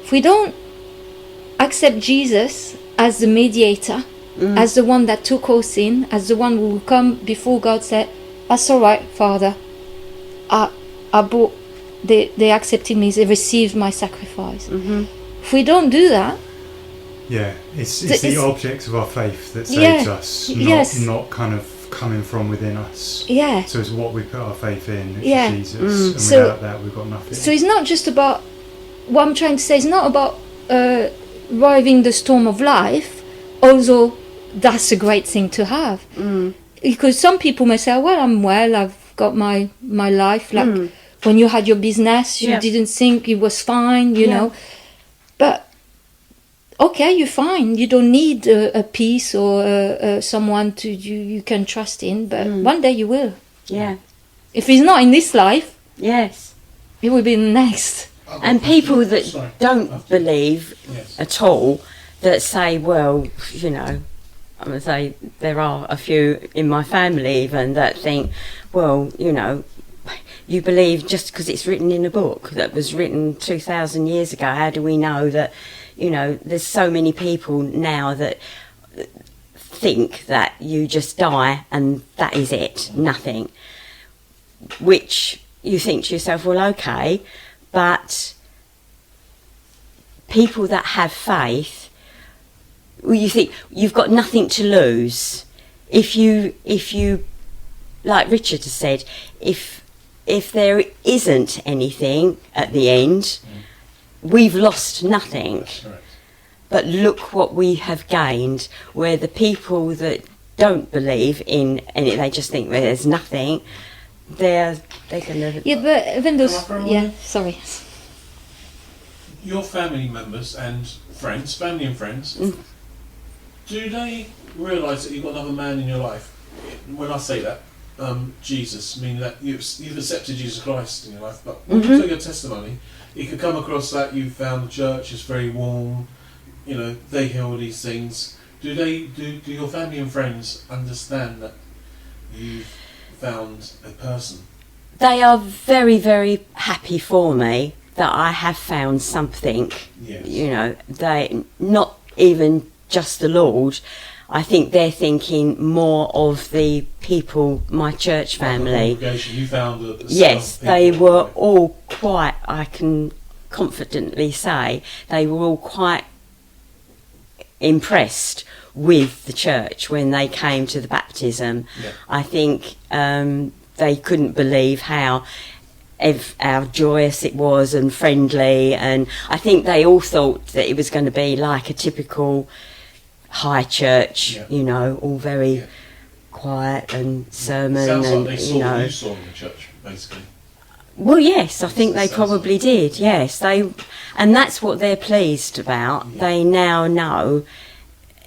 If we don't accept Jesus as the mediator, as the one that took our sin, as the one who will come before God, said, that's all right, Father. They accepted me, they received my sacrifice. If we don't do that, it's the object of our faith that saves us, not kind of coming from within us. So it's what we put our faith in, which is Jesus, and without that we've got nothing. So it's not just about, what I'm trying to say is not about riding the storm of life, although that's a great thing to have. Because some people may say, well, I'm well, I've got my life, like when you had your business, you didn't think it was fine, you know. But okay, you're fine. You don't need a peace or someone to you can trust in. But one day you will. If it's not in this life, it will be in the next. And people that don't believe at all, that say, well, you know, I'm going to say there are a few in my family even that think, well, you know, you believe just because it's written in a book that was written 2,000 years ago. How do we know that, you know, there's so many people now that think that you just die and that is it, nothing. Which you think to yourself, well, okay, but people that have faith, well, you think you've got nothing to lose. If you, like Richard has said, if there isn't anything at the end, we've lost nothing. But look what we have gained, where the people that don't believe in any, they just think there's nothing, they're going to... Yeah, but even those... sorry. Your family members and friends, family and friends, do they realise that you've got another man in your life? When I say that, Jesus, meaning that you've accepted Jesus Christ in your life, but when you tell your testimony, it could come across that you found the church is very warm, you know, they hear all these things. Do your family and friends understand that you've found a person? They are very, very happy for me that I have found something. You know, they not even just the Lord. I think they're thinking more of the people, my church family. You found yes, they were all quite, I can confidently say, they were all quite impressed with the church when they came to the baptism. I think they couldn't believe how joyous it was and friendly, and I think they all thought that it was going to be like a typical high church, you know, all very quiet and sermon. Sounds and like they saw what you saw in the church, basically. Well, yes, I think they probably did. Yes, and that's what they're pleased about. They now know,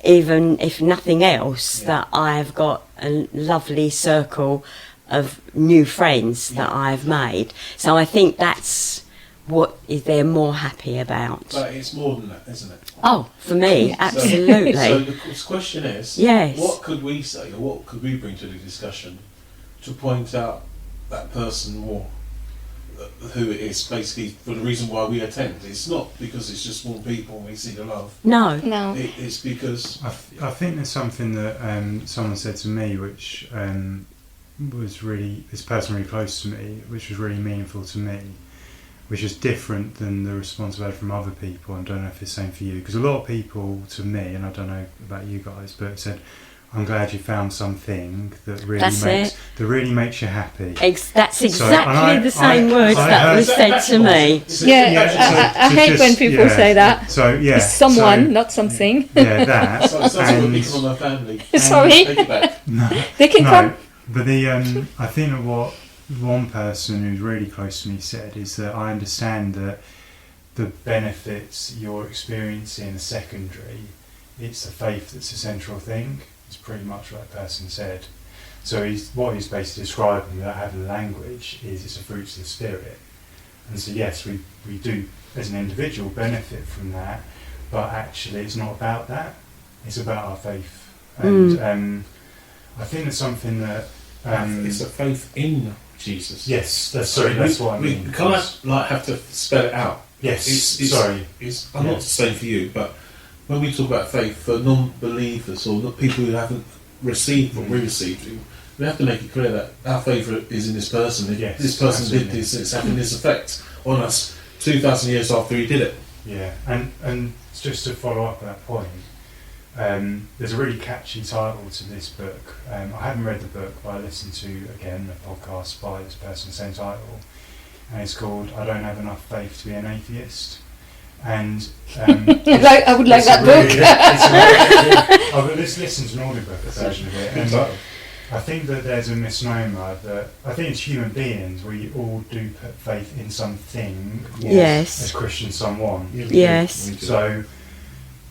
even if nothing else, that I've got a lovely circle of new friends that I've made. So I think that's what they're more happy about. But it's more than that, isn't it? Oh, for me, absolutely. So the question is, what could we say, or what could we bring to the discussion to point out that person more, who it is, basically, for the reason why we attend? It's not because it's just one people and we see the love. No. It's because... I think there's something that someone said to me which was really, this person really close to me, which was really meaningful to me, which is different than the response I've had from other people. I don't know if it's the same for you, because a lot of people to me, and I don't know about you guys, but said, I'm glad you found something that really makes you happy. That's exactly the same words that was said to me. I hate when people say that. So it's someone, not something. Yeah, that. So it's what we call our family. Sorry. Take it back. No, they can come. But I think that what one person who's really close to me said is that I understand that the benefits you're experiencing are secondary. It's the faith that's the central thing. It's pretty much what that person said. So what he's basically describing without having language is it's the fruits of the Spirit. And so yes, we do as an individual benefit from that, but actually it's not about that. It's about our faith. And I think it's something that... it's a faith in Jesus. Yes, that's what I mean. We kind of like have to spell it out. Yes, I'm not saying for you, but when we talk about faith, for non-believers or not people who haven't received what we received, we have to make it clear that our faith is in this person. Yes, this person absolutely. did this, it's having this effect on us 2,000 years after he did it. Yeah, and just to follow up on that point, there's a really catchy title to this book. I haven't read the book, but I listened to, again, a podcast by this person, same title, and it's called I Don't Have Enough Faith to Be an Atheist. And I would like that book. I've listened to an audiobook version of it, and I think that there's a misnomer that I think as human beings we all do put faith in something. Yes. As Christians, someone. Yes. So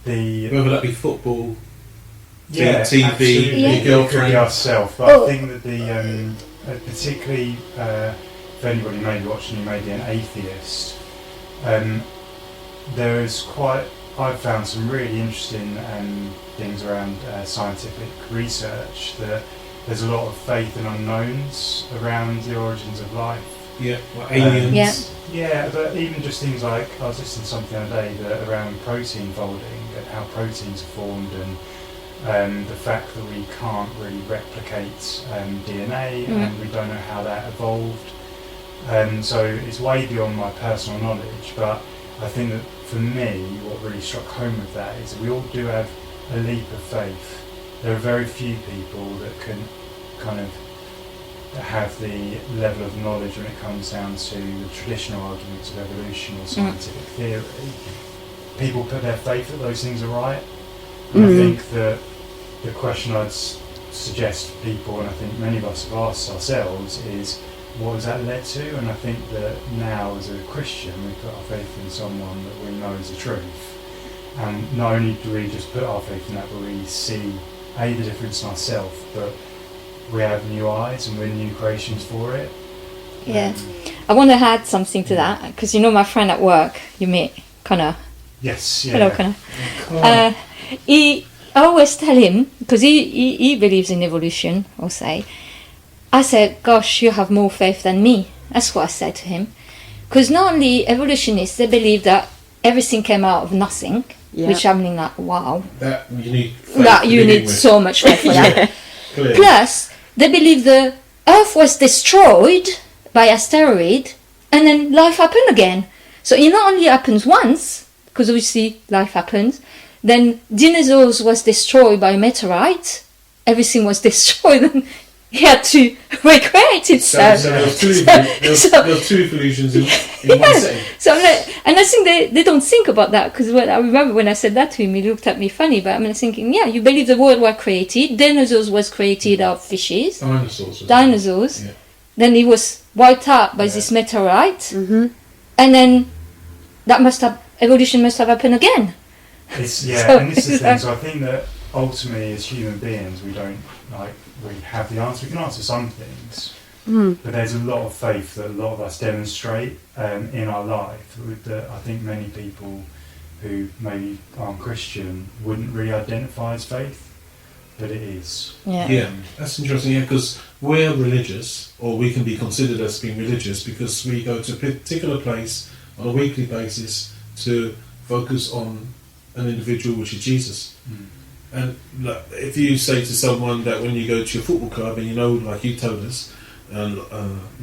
whether that be football, TV, your it could girlfriend, be ourselves. But I think that the particularly if anybody may be watching, you may be an atheist. There is I've found some really interesting things around scientific research that there's a lot of faith and unknowns around the origins of life. Yeah, like aliens. Yeah, but even just things like, I was listening to something the other day that around protein folding, and how proteins are formed, and the fact that we can't really replicate DNA, and we don't know how that evolved. So it's way beyond my personal knowledge, but I think that for me, what really struck home with that is that we all do have a leap of faith. There are very few people that can kind of have the level of knowledge when it comes down to the traditional arguments of evolution or scientific theory. People put their faith that those things are right. And I think that the question I'd suggest to people, and I think many of us have asked ourselves, is what has that led to? And I think that now as a Christian we put our faith in someone that we know is the truth. And not only do we just put our faith in that, but we see the difference in ourselves, but we have new eyes and we're new creations for it. Yeah. I want to add something to that, because you know my friend at work, you meet Connor. Yes, yeah. Hello, Connor. I always tell him, because he believes in evolution, I'll say, I said, gosh, you have more faith than me. That's what I said to him. Because not only evolutionists, they believe that everything came out of nothing, which I'm like, wow. That you need faith that you need so much faith for that. Clearly. Plus, they believe the Earth was destroyed by asteroid, and then life happened again. So it not only happens once, because obviously life happens, then dinosaurs was destroyed by a meteorite, everything was destroyed, and he had to recreate itself. So there was two evolutions in one setting. So and I think they don't think about that, because I remember when I said that to him, he looked at me funny, but I'm thinking, yeah, you believe the world was created, dinosaurs was created out of fishes. Dinosaurs. Yeah. Then it was wiped out by this meteorite, and then evolution must have happened again. And this is the thing, so I think that ultimately as human beings we don't really have the answer. We can answer some things, but there's a lot of faith that a lot of us demonstrate in our life that I think many people who maybe aren't Christian wouldn't really identify as faith, but it is. Yeah, that's interesting, because we're religious, or we can be considered as being religious because we go to a particular place on a weekly basis to focus on an individual, which is Jesus. And if you say to someone that when you go to your football club, and you know, like you told us in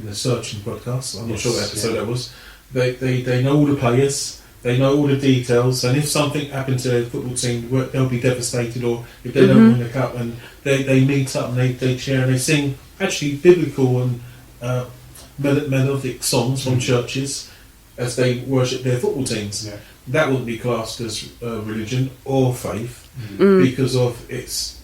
the Searching podcast, I'm not sure what episode that was, they know all the players, they know all the details, and if something happened to their football team, they'll be devastated, or if they don't win the cup, and they meet up and they cheer and they sing actually biblical and melodic songs from churches as they worship their football teams. Yeah. That wouldn't be classed as religion or faith because of it's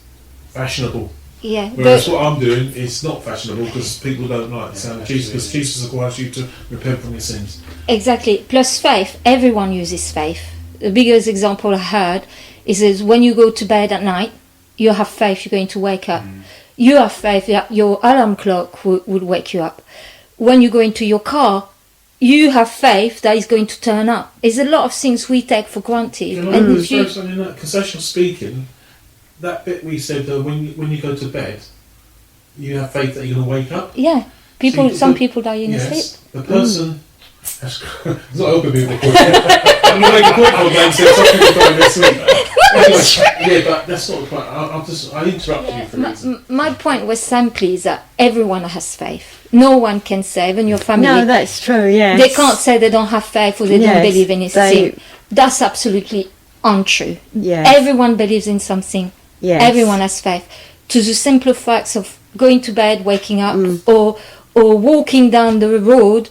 fashionable. Yeah. Whereas what I'm doing is not fashionable because people don't like the sound of Jesus, because Jesus requires you to repent from your sins. Exactly. Plus faith. Everyone uses faith. The biggest example I heard is when you go to bed at night, you have faith you're going to wake up. You have faith that your alarm clock would wake you up. When you go into your car, you have faith that is going to turn up. There's a lot of things we take for granted. Can I just throw something in that? Concessional speaking, that bit we said when you go to bed, you have faith that you're going to wake up. Yeah, some people die in sleep. The person. It's not helping me with the point. I'm going to make a point for them, so some people die in their sleep. Anyway, yeah, but that's not the point. I interrupted you for a reason. My point was simply that everyone has faith. No one can say, even your family. No, that's true. Yes. They can't say they don't have faith or they don't believe in anything. That's absolutely untrue. Yes. Everyone believes in something. Yes. Everyone has faith. To the simple facts of going to bed, waking up, or walking down the road,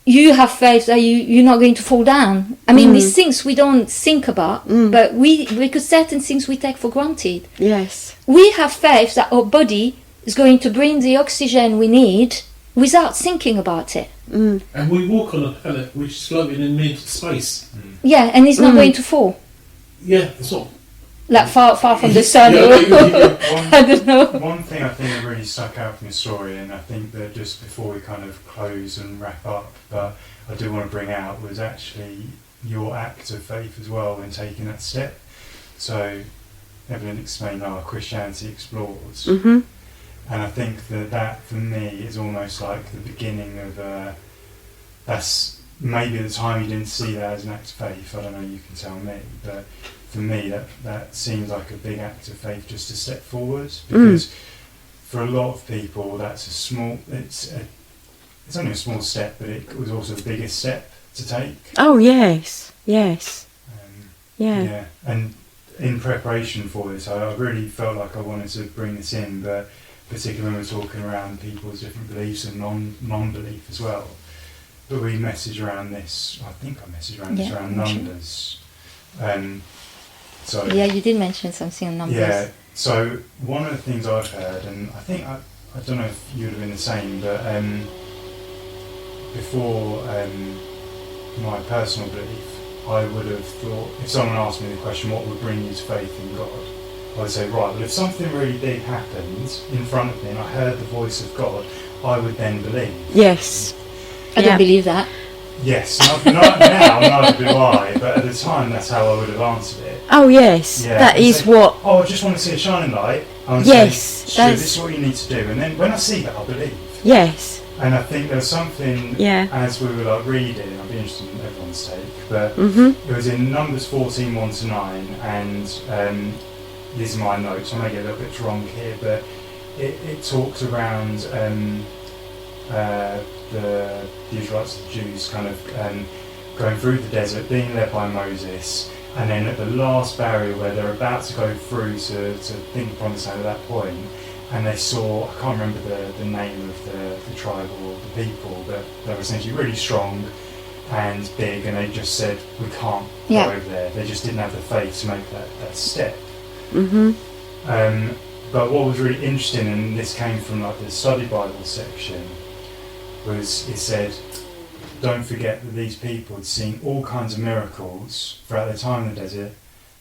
you have faith that you're not going to fall down. I mean, these things we don't think about, but because certain things we take for granted. Yes. We have faith that our body is going to bring the oxygen we need without thinking about it. And we walk on a planet which is floating in mid-space. Yeah, and it's not going to fall. Yeah, it's not. Like far from the sun. I don't know. One thing I think that really stuck out from your story, and I think that just before we kind of close and wrap up, but I do want to bring out, was actually your act of faith as well in taking that step. So Evelyn explained our Christianity Explored. Mm-hmm. And I think that for me is almost like the beginning of that's maybe at the time you didn't see that as an act of faith. I don't know, you can tell me, but for me that seems like a big act of faith just to step forward, because for a lot of people that's it's only a small step, but it was also the biggest step to take. Oh yes. Yeah, and in preparation for this I really felt like I wanted to bring this in, but particularly when we're talking around people's different beliefs and non-belief as well. But we message around this, I think I messaged around this around numbers. So yeah, you did mention something on numbers. Yeah, so one of the things I've heard, and I think, I don't know if you would have been the same, but before my personal belief, I would have thought, if someone asked me the question, what would bring you to faith in God? I would say, right, well, if something really big happened in front of me and I heard the voice of God, I would then believe. Yes. I don't believe that. Yes, not now, neither do I, but at the time that's how I would have answered it. Oh yes, Yeah, that is say, what... Oh, I just want to see a shining light. I want to say, sure, this is what you need to do. And then when I see that, I believe. Yes. And I think there was something, as we were like reading, I'd be interested in everyone's take, but it was in Numbers 14, 1-9, and these are my notes, I may get a little bit wrong here, but it talked around the Israelites, the Jews, kind of going through the desert, being led by Moses, and then at the last barrier where they're about to go through to think upon the land at that point, and they saw, I can't remember the name of the tribe or the people, but they were essentially really strong and big, and they just said, we can't go over there. They just didn't have the faith to make that step. But what was really interesting, and this came from like the study Bible section, was it said, don't forget that these people had seen all kinds of miracles throughout their time in the desert.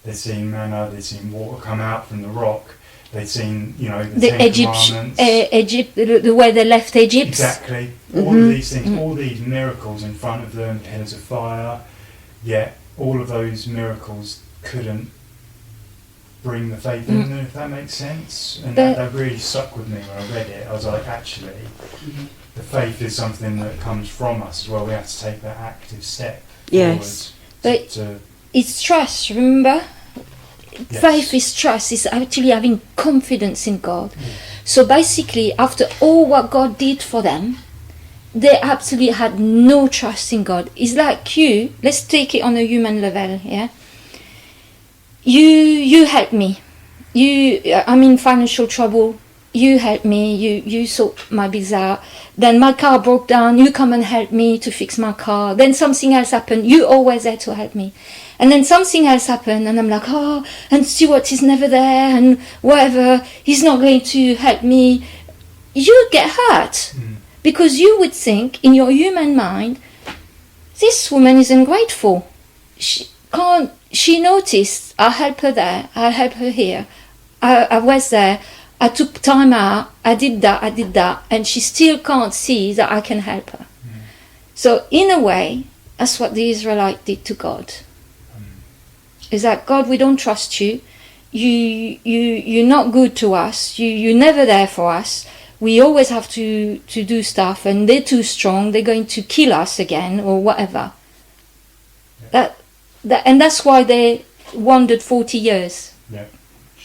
They'd seen manna, they'd seen water come out from the rock, they'd seen, the Ten Commandments. Egypt, the way they left Egypt. Exactly. All of these things, all these miracles in front of them, pillars of fire, yet all of those miracles couldn't bring the faith in them, if that makes sense. And that really stuck with me when I read it. I was like, actually, the faith is something that comes from us as well. We have to take that active step forward. But it's trust, remember? Yes. Faith is trust, it's actually having confidence in God. So basically, after all what God did for them, they absolutely had no trust in God. It's like you, let's take it on a human level, yeah? You help me. I'm in financial trouble. You help me. You sort my bills out. Then my car broke down. You come and help me to fix my car. Then something else happened. You always there to help me. And then something else happened, and I'm like, oh, and Stuart is never there, and whatever. He's not going to help me. You get hurt because you would think in your human mind, this woman is ungrateful. She noticed, I'll help her there, I'll help her here. I was there, I took time out, I did that, and she still can't see that I can help her. So in a way, that's what the Israelites did to God. Is that, God, we don't trust you. You're not good to us. You're never there for us. We always have to do stuff, and they're too strong. They're going to kill us again or whatever. Yeah. And that's why they wandered 40 years. Yeah.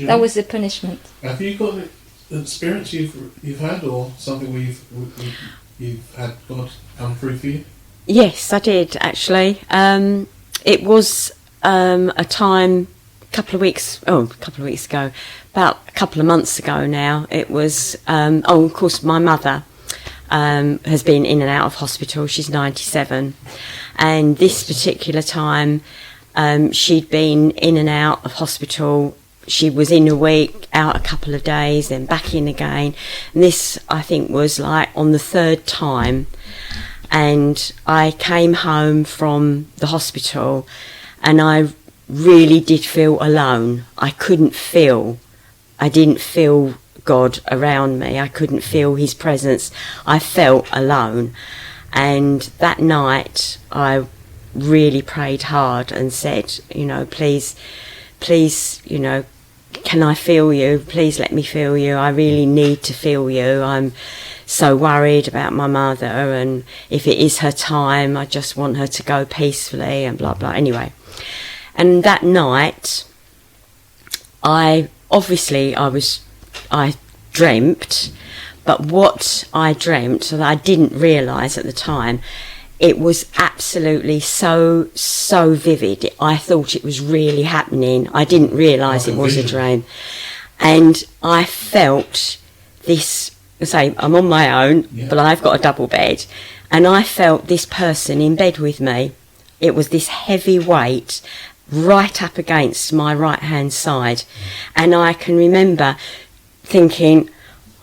That was the punishment. Have you got an experience you've had, or something where you've had God come through for you? Yes, I did actually. It was a time a couple of weeks ago, about a couple of months ago now. It was of course my mother has been in and out of hospital. She's 97, and this particular time she'd been in and out of hospital. She was in a week, out a couple of days, then back in again. And this, I think, was like on the third time. And I came home from the hospital and I really did feel alone. I didn't feel God around me. I couldn't feel his presence. I felt alone. And that night I really prayed hard and said, please, can I feel you? Please let me feel you. I really need to feel you. I'm so worried about my mother, and if it is her time, I just want her to go peacefully and blah, blah. Anyway, and that night, I dreamt, but what I dreamt that I didn't realise at the time, it was absolutely so vivid. I thought it was really happening. I didn't realise it was a dream. And I felt this, I'm on my own, but I've got a double bed. And I felt this person in bed with me. It was this heavy weight right up against my right-hand side. And I can remember thinking,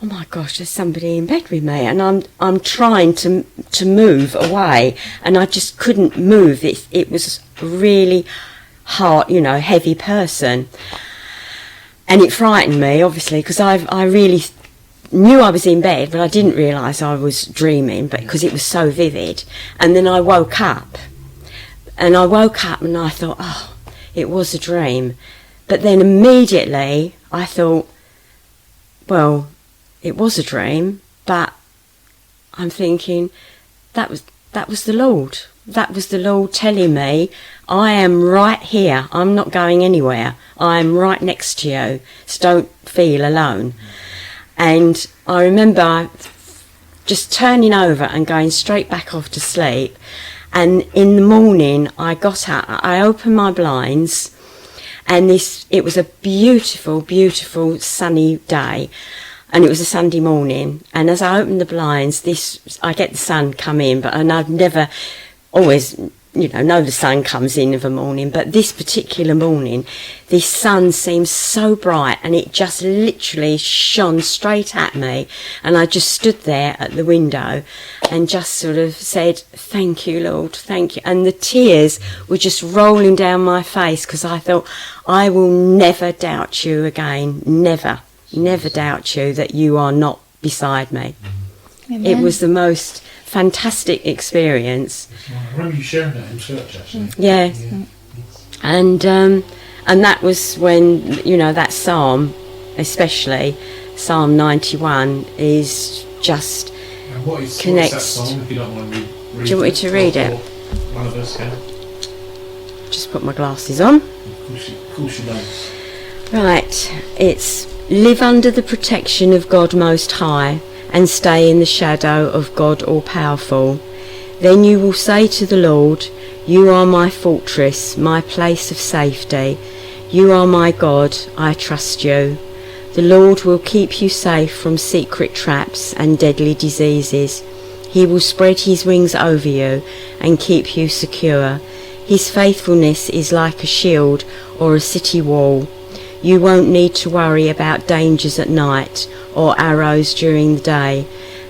oh my gosh, there's somebody in bed with me, and I'm trying to move away, and I just couldn't move. It was a really hard, heavy person, and it frightened me, obviously, because I really knew I was in bed, but I didn't realise I was dreaming, but because it was so vivid. And then I woke up, and I thought, oh, it was a dream. But then immediately I thought, well, it was a dream, but I'm thinking that was the Lord. That was the Lord telling me, I am right here. I'm not going anywhere. I am right next to you. So don't feel alone. And I remember just turning over and going straight back off to sleep. And in the morning, I got up, I opened my blinds, and it was a beautiful, beautiful sunny day. And it was a Sunday morning, and as I opened the blinds, I get the sun come in, and I've never always, know the sun comes in of a morning, but this particular morning, this sun seemed so bright, and it just literally shone straight at me, and I just stood there at the window and just sort of said, thank you, Lord, thank you. And the tears were just rolling down my face, because I thought, I will never doubt you again, never doubt you, that you are not beside me. Amen. It was the most fantastic experience. I remember you sharing that in church, actually. Yeah. And that was when, that psalm, especially Psalm 91, is just And what is that psalm, if you don't mind reading? Do you want me to read it? One of us can. Just put my glasses on. Of course you don't. Right, it's live under the protection of God Most High and stay in the shadow of God All-Powerful. Then you will say to the Lord, you are my fortress, my place of safety. You are my God, I trust you. The Lord will keep you safe from secret traps and deadly diseases. He will spread his wings over you and keep you secure. His faithfulness is like a shield or a city wall. You won't need to worry about dangers at night or arrows during the day,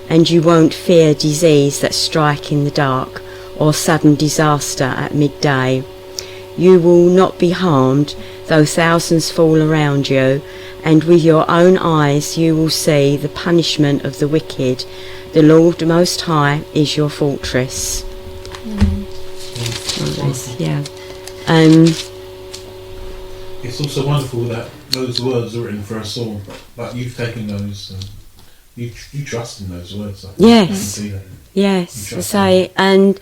and you won't fear disease that strike in the dark or sudden disaster at midday. You will not be harmed, though thousands fall around you, and with your own eyes you will see the punishment of the wicked. The Lord Most High is your fortress. Yeah. It's also wonderful that those words are written for us all, but you've taken those and you trust in those words. I think. Yes. I can see that. Yes, You I trust say, and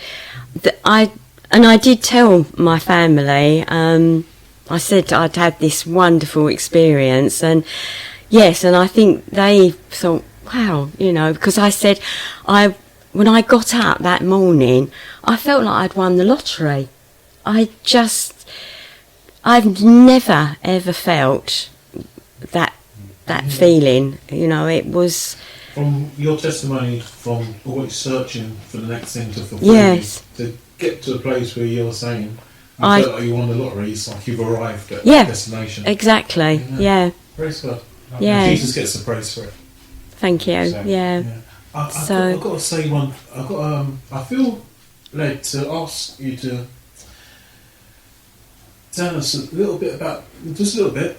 I did tell my family. I said I'd had this wonderful experience, and yes, and I think they thought, wow, you know, because I said when I got up that morning, I felt like I'd won the lottery. I've never ever felt that feeling. You know, it was. From your testimony, from always searching for the next thing to fulfill Yes. you, to get to a place where you're saying you felt like you won the lottery, it's like you've arrived at the destination. Exactly. Yeah. Praise God. Yeah. Jesus gets the praise for it. Thank you. So, yeah. I've got to say one. I feel led to ask you to tell us a little bit about, just a little bit.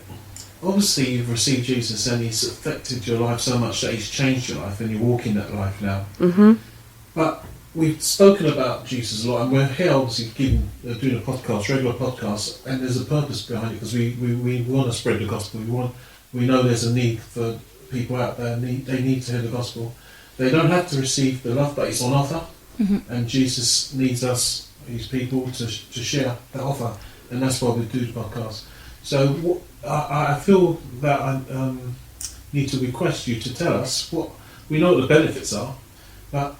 Obviously, you've received Jesus and He's affected your life so much that He's changed your life, and you're walking that life now. Mhm. But we've spoken about Jesus a lot, and we're here obviously doing a podcast, regular podcast, and there's a purpose behind it because we want to spread the gospel. We know there's a need for people out there. They need to hear the gospel. They don't have to receive the love, but it's on offer, and Jesus needs us, His people, to share that offer, and that's why we do the podcast. So I feel that I need to request you to tell us what we know what the benefits are, but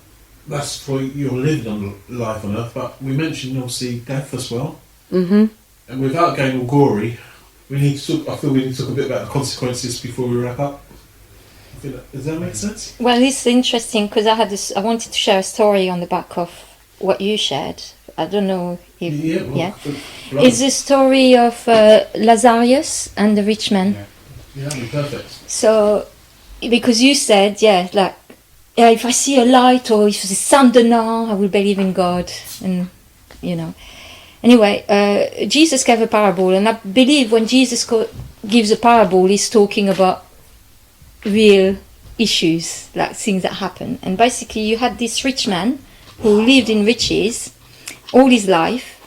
that's for your living on life on earth. But we mentioned obviously death as well, and without getting all gory, I feel we need to talk a bit about the consequences before we wrap up. Does that make sense? Well, it's interesting because I wanted to share a story on the back of what you shared. I don't know if it's the story of Lazarus and the rich man. Yeah, that'd be perfect. So, because you said, if I see a light or if it's thunder now, I will believe in God, and you know. Anyway, Jesus gave a parable, and I believe when Jesus gives a parable, he's talking about real issues, like things that happen. And basically, you had this rich man who lived in riches all his life,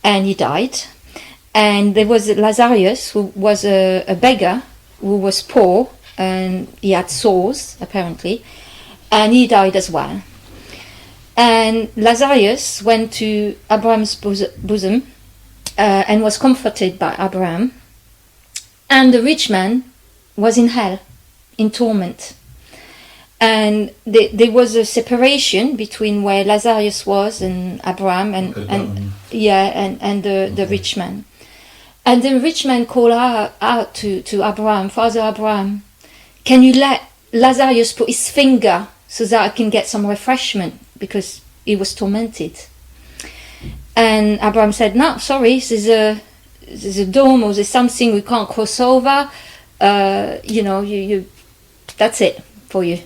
and he died. And there was Lazarus, who was a beggar, who was poor, and he had sores, apparently, and he died as well. And Lazarus went to Abraham's bosom and was comforted by Abraham. And the rich man was in hell, in torment. And there was a separation between where Lazarus was and Abraham and the rich man. And the rich man called out to Abraham, Father Abraham, can you let Lazarus put his finger so that I can get some refreshment, because he was tormented. And Abraham said, no, sorry, there's a dome or there's something we can't cross over. You that's it for you.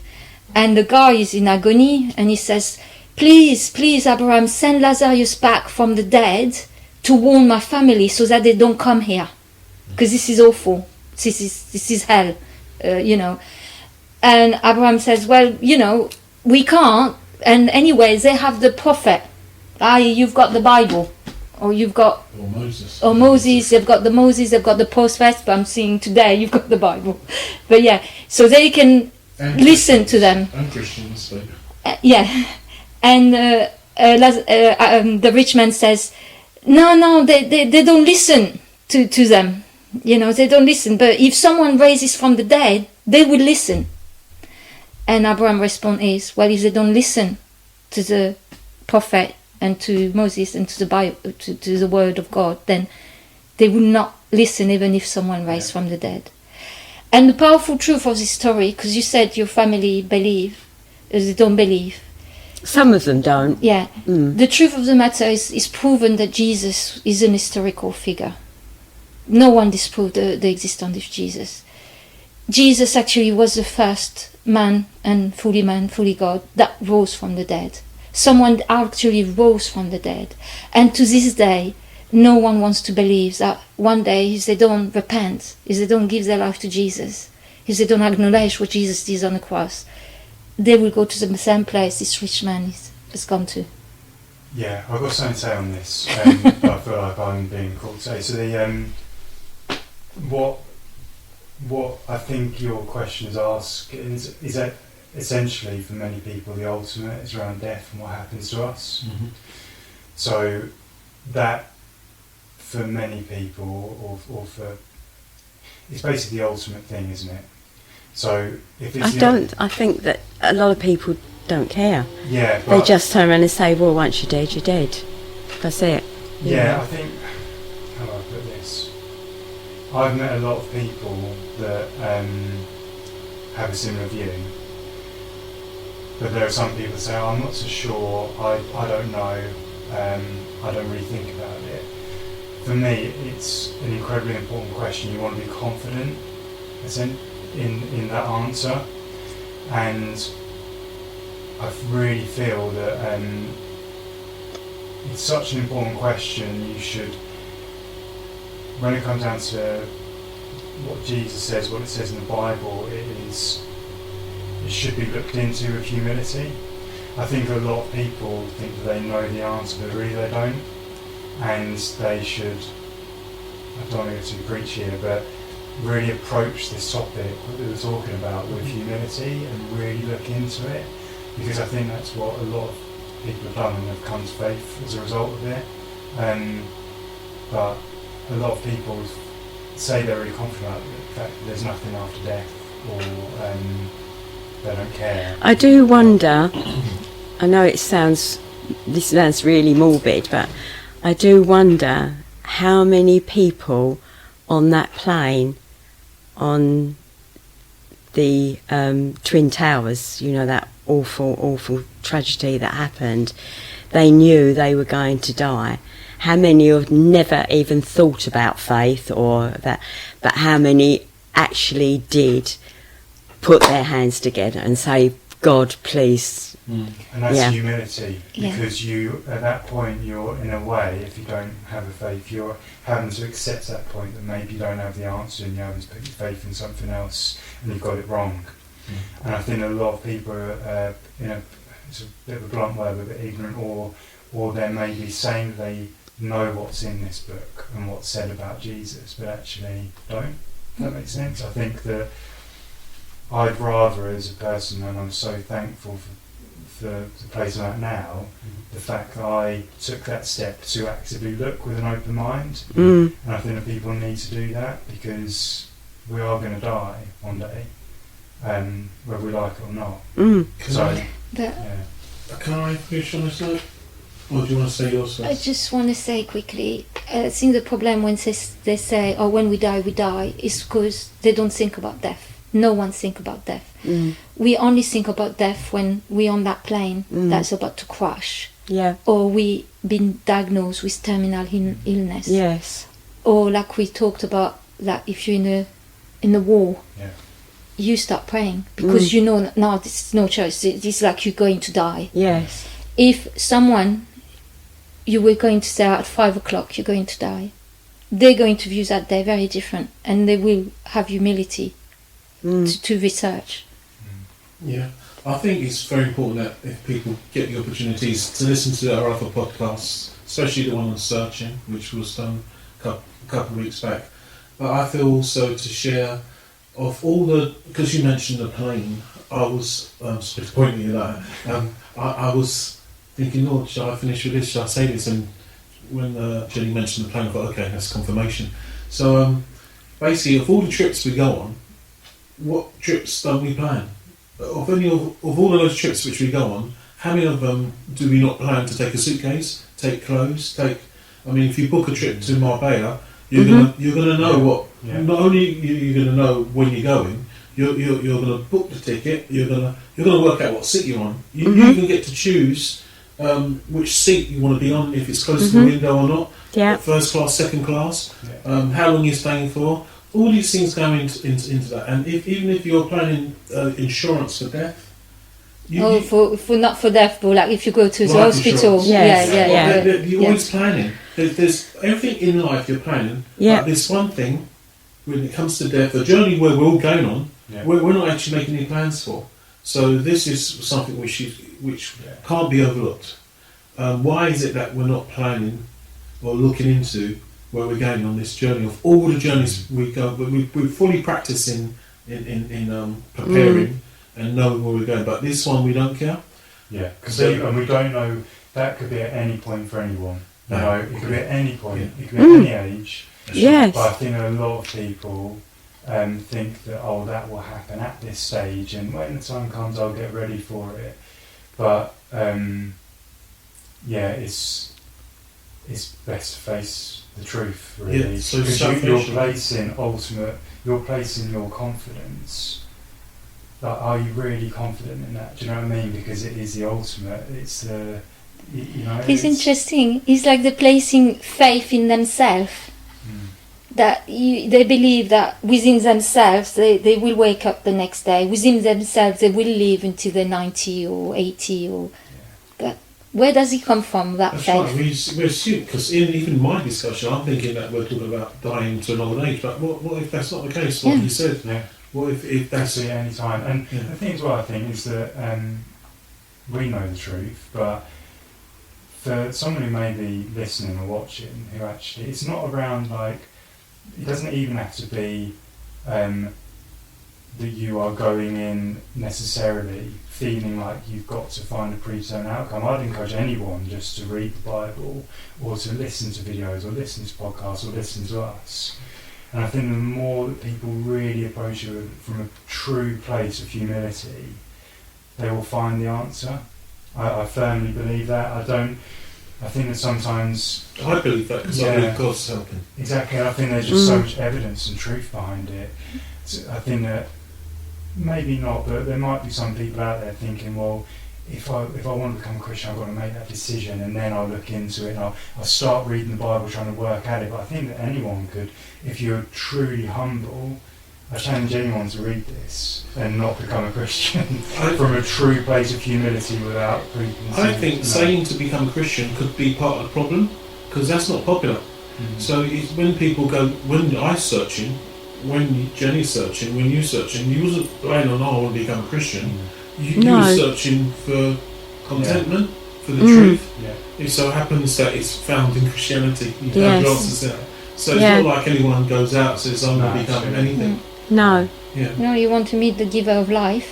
And the guy is in agony, and he says, please, Abraham, send Lazarus back from the dead to warn my family so that they don't come here, because this is awful. This is hell, And Abraham says, well, we can't. And anyway, they have the prophet. You've got the Bible, or you've got Moses. They've got the prophets. But I'm seeing today you've got the Bible. But yeah, so they can listen to them. And Christians, but and the rich man says, no, they don't listen to them. They don't listen. But if someone raises from the dead, they will listen. And Abraham response is, well, if they don't listen to the prophet and to Moses and to the Bible, to the word of God, then they will not listen even if someone raised from the dead. And the powerful truth of this story, because you said your family believe, they don't believe. Some of them don't. Yeah. The truth of the matter is proven that Jesus is an historical figure. No one disproved the existence of Jesus. Jesus actually was the first man, fully God, that rose from the dead. Someone actually rose from the dead. And to this day, no one wants to believe that one day, if they don't repent, if they don't give their life to Jesus, if they don't acknowledge what Jesus did on the cross, they will go to the same place this rich man has gone to. Yeah, I've got something to say on this, but I feel like I'm being called today. So what I think your question is asking is that essentially for many people the ultimate is around death and what happens to us. Mm-hmm. So that for many people, or for it's basically the ultimate thing, isn't it? So if it's I think that a lot of people don't care. Yeah, They just turn around and say, well, once you're dead, you're dead. That's it. Yeah, I think, how do I put this? I've met a lot of people that have a similar view, but there are some people that say, oh, I'm not so sure, I don't know, I don't really think about it. For me, it's an incredibly important question. You want to be confident in that answer, and I really feel that it's such an important question. You should, when it comes down to what Jesus says, what it says in the Bible, it should be looked into with humility. I think a lot of people think that they know the answer, but really they don't. And they should, I don't want to get too preachy here, but really approach this topic that we were talking about with humility and really look into it, because I think that's what a lot of people have done and have come to faith as a result of it. But a lot of people say they're really confident about the fact that there's nothing after death, or they don't care. I do wonder, I know this sounds really morbid, but I do wonder how many people on that plane on the Twin Towers, you know, that awful tragedy that happened, they knew they were going to die. How many have never even thought about faith or that, but how many actually did put their hands together and say, God, please. And that's humility, because you, at that point, you're, in a way, if you don't have a faith, you're having to accept that point that maybe you don't have the answer and you're having to put your faith in something else and you've got it wrong. And I think a lot of people are, it's a bit of a blunt word, a bit ignorant, or they're maybe saying they know what's in this book and what's said about Jesus, but actually don't. If that makes sense? I think that I'd rather, as a person, and I'm so thankful for the place I'm at now, the fact that I took that step to actively look with an open mind. And I think that people need to do that, because we are going to die one day, whether we like it or not. Can I finish on this note? Or do you want to say yours first? I just want to say quickly, I think the problem when they say, oh, when we die, is because they don't think about death. No one think about death. We only think about death when we're on that plane that's about to crash. Yeah. Or we been diagnosed with terminal illness. Yes. Or like we talked about, that if you're in a war, you start praying because you know now there's no choice. It's like you're going to die. Yes. If someone you were going to say at 5 o'clock you're going to die, they're going to view that day very different, and they will have humility to research. Yeah, I think it's very important that if people get the opportunities to listen to our other podcasts, especially the one on searching, which was done a couple of weeks back. But I feel also to share of all the, because you mentioned the plane, I was pointing at that. I was thinking, Lord, shall I finish with this? Shall I say this? And when Jenny mentioned the plane, I thought, okay, that's confirmation. So basically, of all the trips we go on, what trips don't we plan? Of all of those trips which we go on, how many of them do we not plan to take a suitcase, take clothes, I mean, if you book a trip to Marbella, you're gonna know what. Yeah. Not only you're gonna know when you're going, you're gonna book the ticket. You're gonna work out what seat you're on. You even get to choose which seat you want to be on, if it's close to the window or not. Yeah. First class, second class. Yeah. How long you're staying for. All these things go into that. And even if you're planning insurance for death. For not for death, but like if you go to the hospital. Yes. You're always planning. There's everything in life you're planning. Yeah. But there's one thing when it comes to death, the journey where we're all going on, we're not actually making any plans for. So this is something which can't be overlooked. Why is it that we're not planning or looking into where we're going on this journey? Of all the journeys we go, but we're fully practicing in preparing and knowing where we're going. But this one, we don't care. Yeah, and we don't know. That could be at any point for anyone. You know, it could be at any point. It could be at any age. Yes. But I think a lot of people think that that will happen at this stage, and when the time comes, I'll get ready for it. But it's best to face the truth, really. Yeah, so because you're placing your confidence. Like, are you really confident in that? Do you know what I mean? Because it is the ultimate. It's the, It's interesting. It's like they're placing faith in themselves. That they believe that within themselves they will wake up the next day. Within themselves they will live until they're 90 or 80 or. But where does it come from, that That's faith? right. We assume, because in even my discussion, I'm thinking that we're talking about dying to an old age. But what if that's not the case? Like you said. Yeah. What if that's at any time? And the thing as well, I think, is that we know the truth, but for someone who may be listening or watching, who actually, it's not around like. It doesn't even have to be that you are going in necessarily feeling like you've got to find a predetermined outcome. I'd encourage anyone just to read the Bible or to listen to videos or listen to podcasts or listen to us. And I think the more that people really approach it from a true place of humility, they will find the answer. I firmly believe that. I think that sometimes... I believe that because I believe God's helping. Exactly, I think there's just so much evidence and truth behind it. So I think that maybe not, but there might be some people out there thinking, well, if I want to become a Christian, I've got to make that decision, and then I'll look into it and I'll start reading the Bible, trying to work at it. But I think that anyone could, if you're truly humble, I challenge anyone to read this and not become a Christian from a true place of humility without preconceived. I think saying to become a Christian could be part of the problem, because that's not popular. So it's when people go, when I'm searching, when Jenny's searching, when you're searching, you wasn't going on, I want to become a Christian. You were searching for contentment, for the truth. It so happens that it's found in Christianity. You have the answers there. So it's not like anyone goes out and says, I'm going to become anything. No. No, you want to meet the giver of life.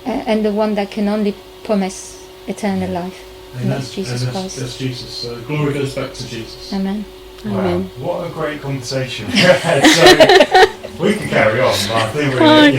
And the one that can only promise eternal life. And that's Jesus Christ. That's Jesus. So glory goes back to Jesus. Amen. Wow, Amen. what a great conversation. So we can carry on, but I think I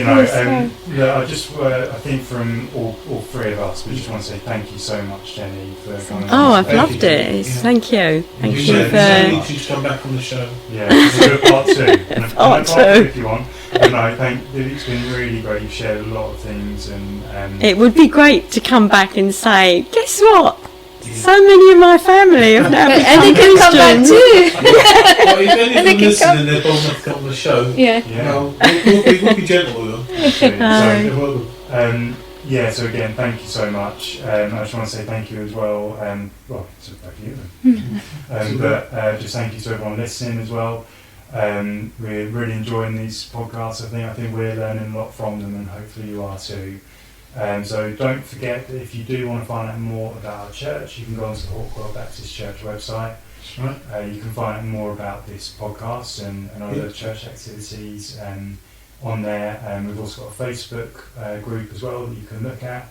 think from all three of us, we just want to say thank you so much, Jenny, for coming. Oh, I've loved it. Thank you. Thank you for... You should come back on the show. Yeah, it's a good part two. Part two. If you want. But no, it's been really great. You've shared a lot of things, and It would be great to come back and say, guess what? So many of my family have now become and they can come back Christians. too. Well, if any of them listening, they're bold enough to come on the show. We'll be gentle with them. So again, thank you so much. I just want to say thank you as well. So thank you. But just thank you to everyone listening as well. We're really enjoying these podcasts. I think we're learning a lot from them, and hopefully you are too. So don't forget that if you do want to find out more about our church, you can go onto the Hawkwell Baptist Church website. Right. You can find out more about this podcast and other church activities on there. We've also got a Facebook group as well that you can look at.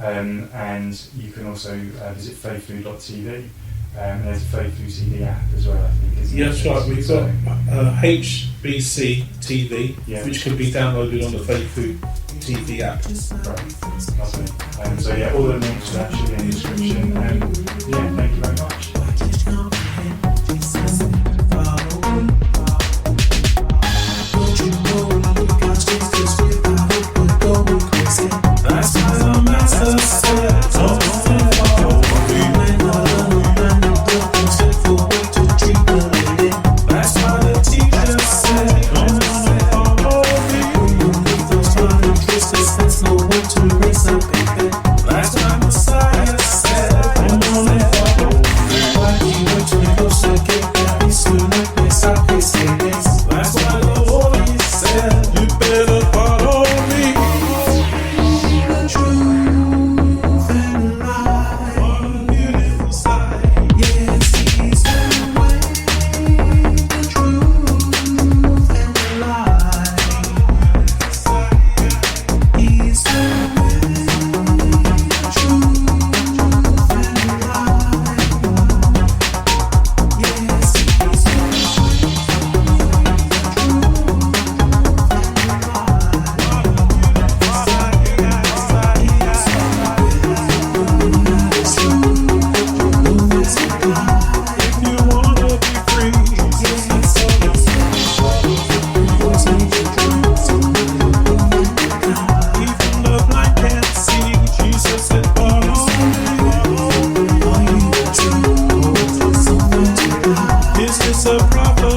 And you can also visit FaithFood.Tv. There's a FaithFood.Tv app as well, I think, isn't it? That's right. We've got HBC TV, which can be downloaded on the FaithFood.Tv app. Right. Lovely. All the links are actually in the description. Thank you very much. Last time Messiah said, come on and follow me. it's a proper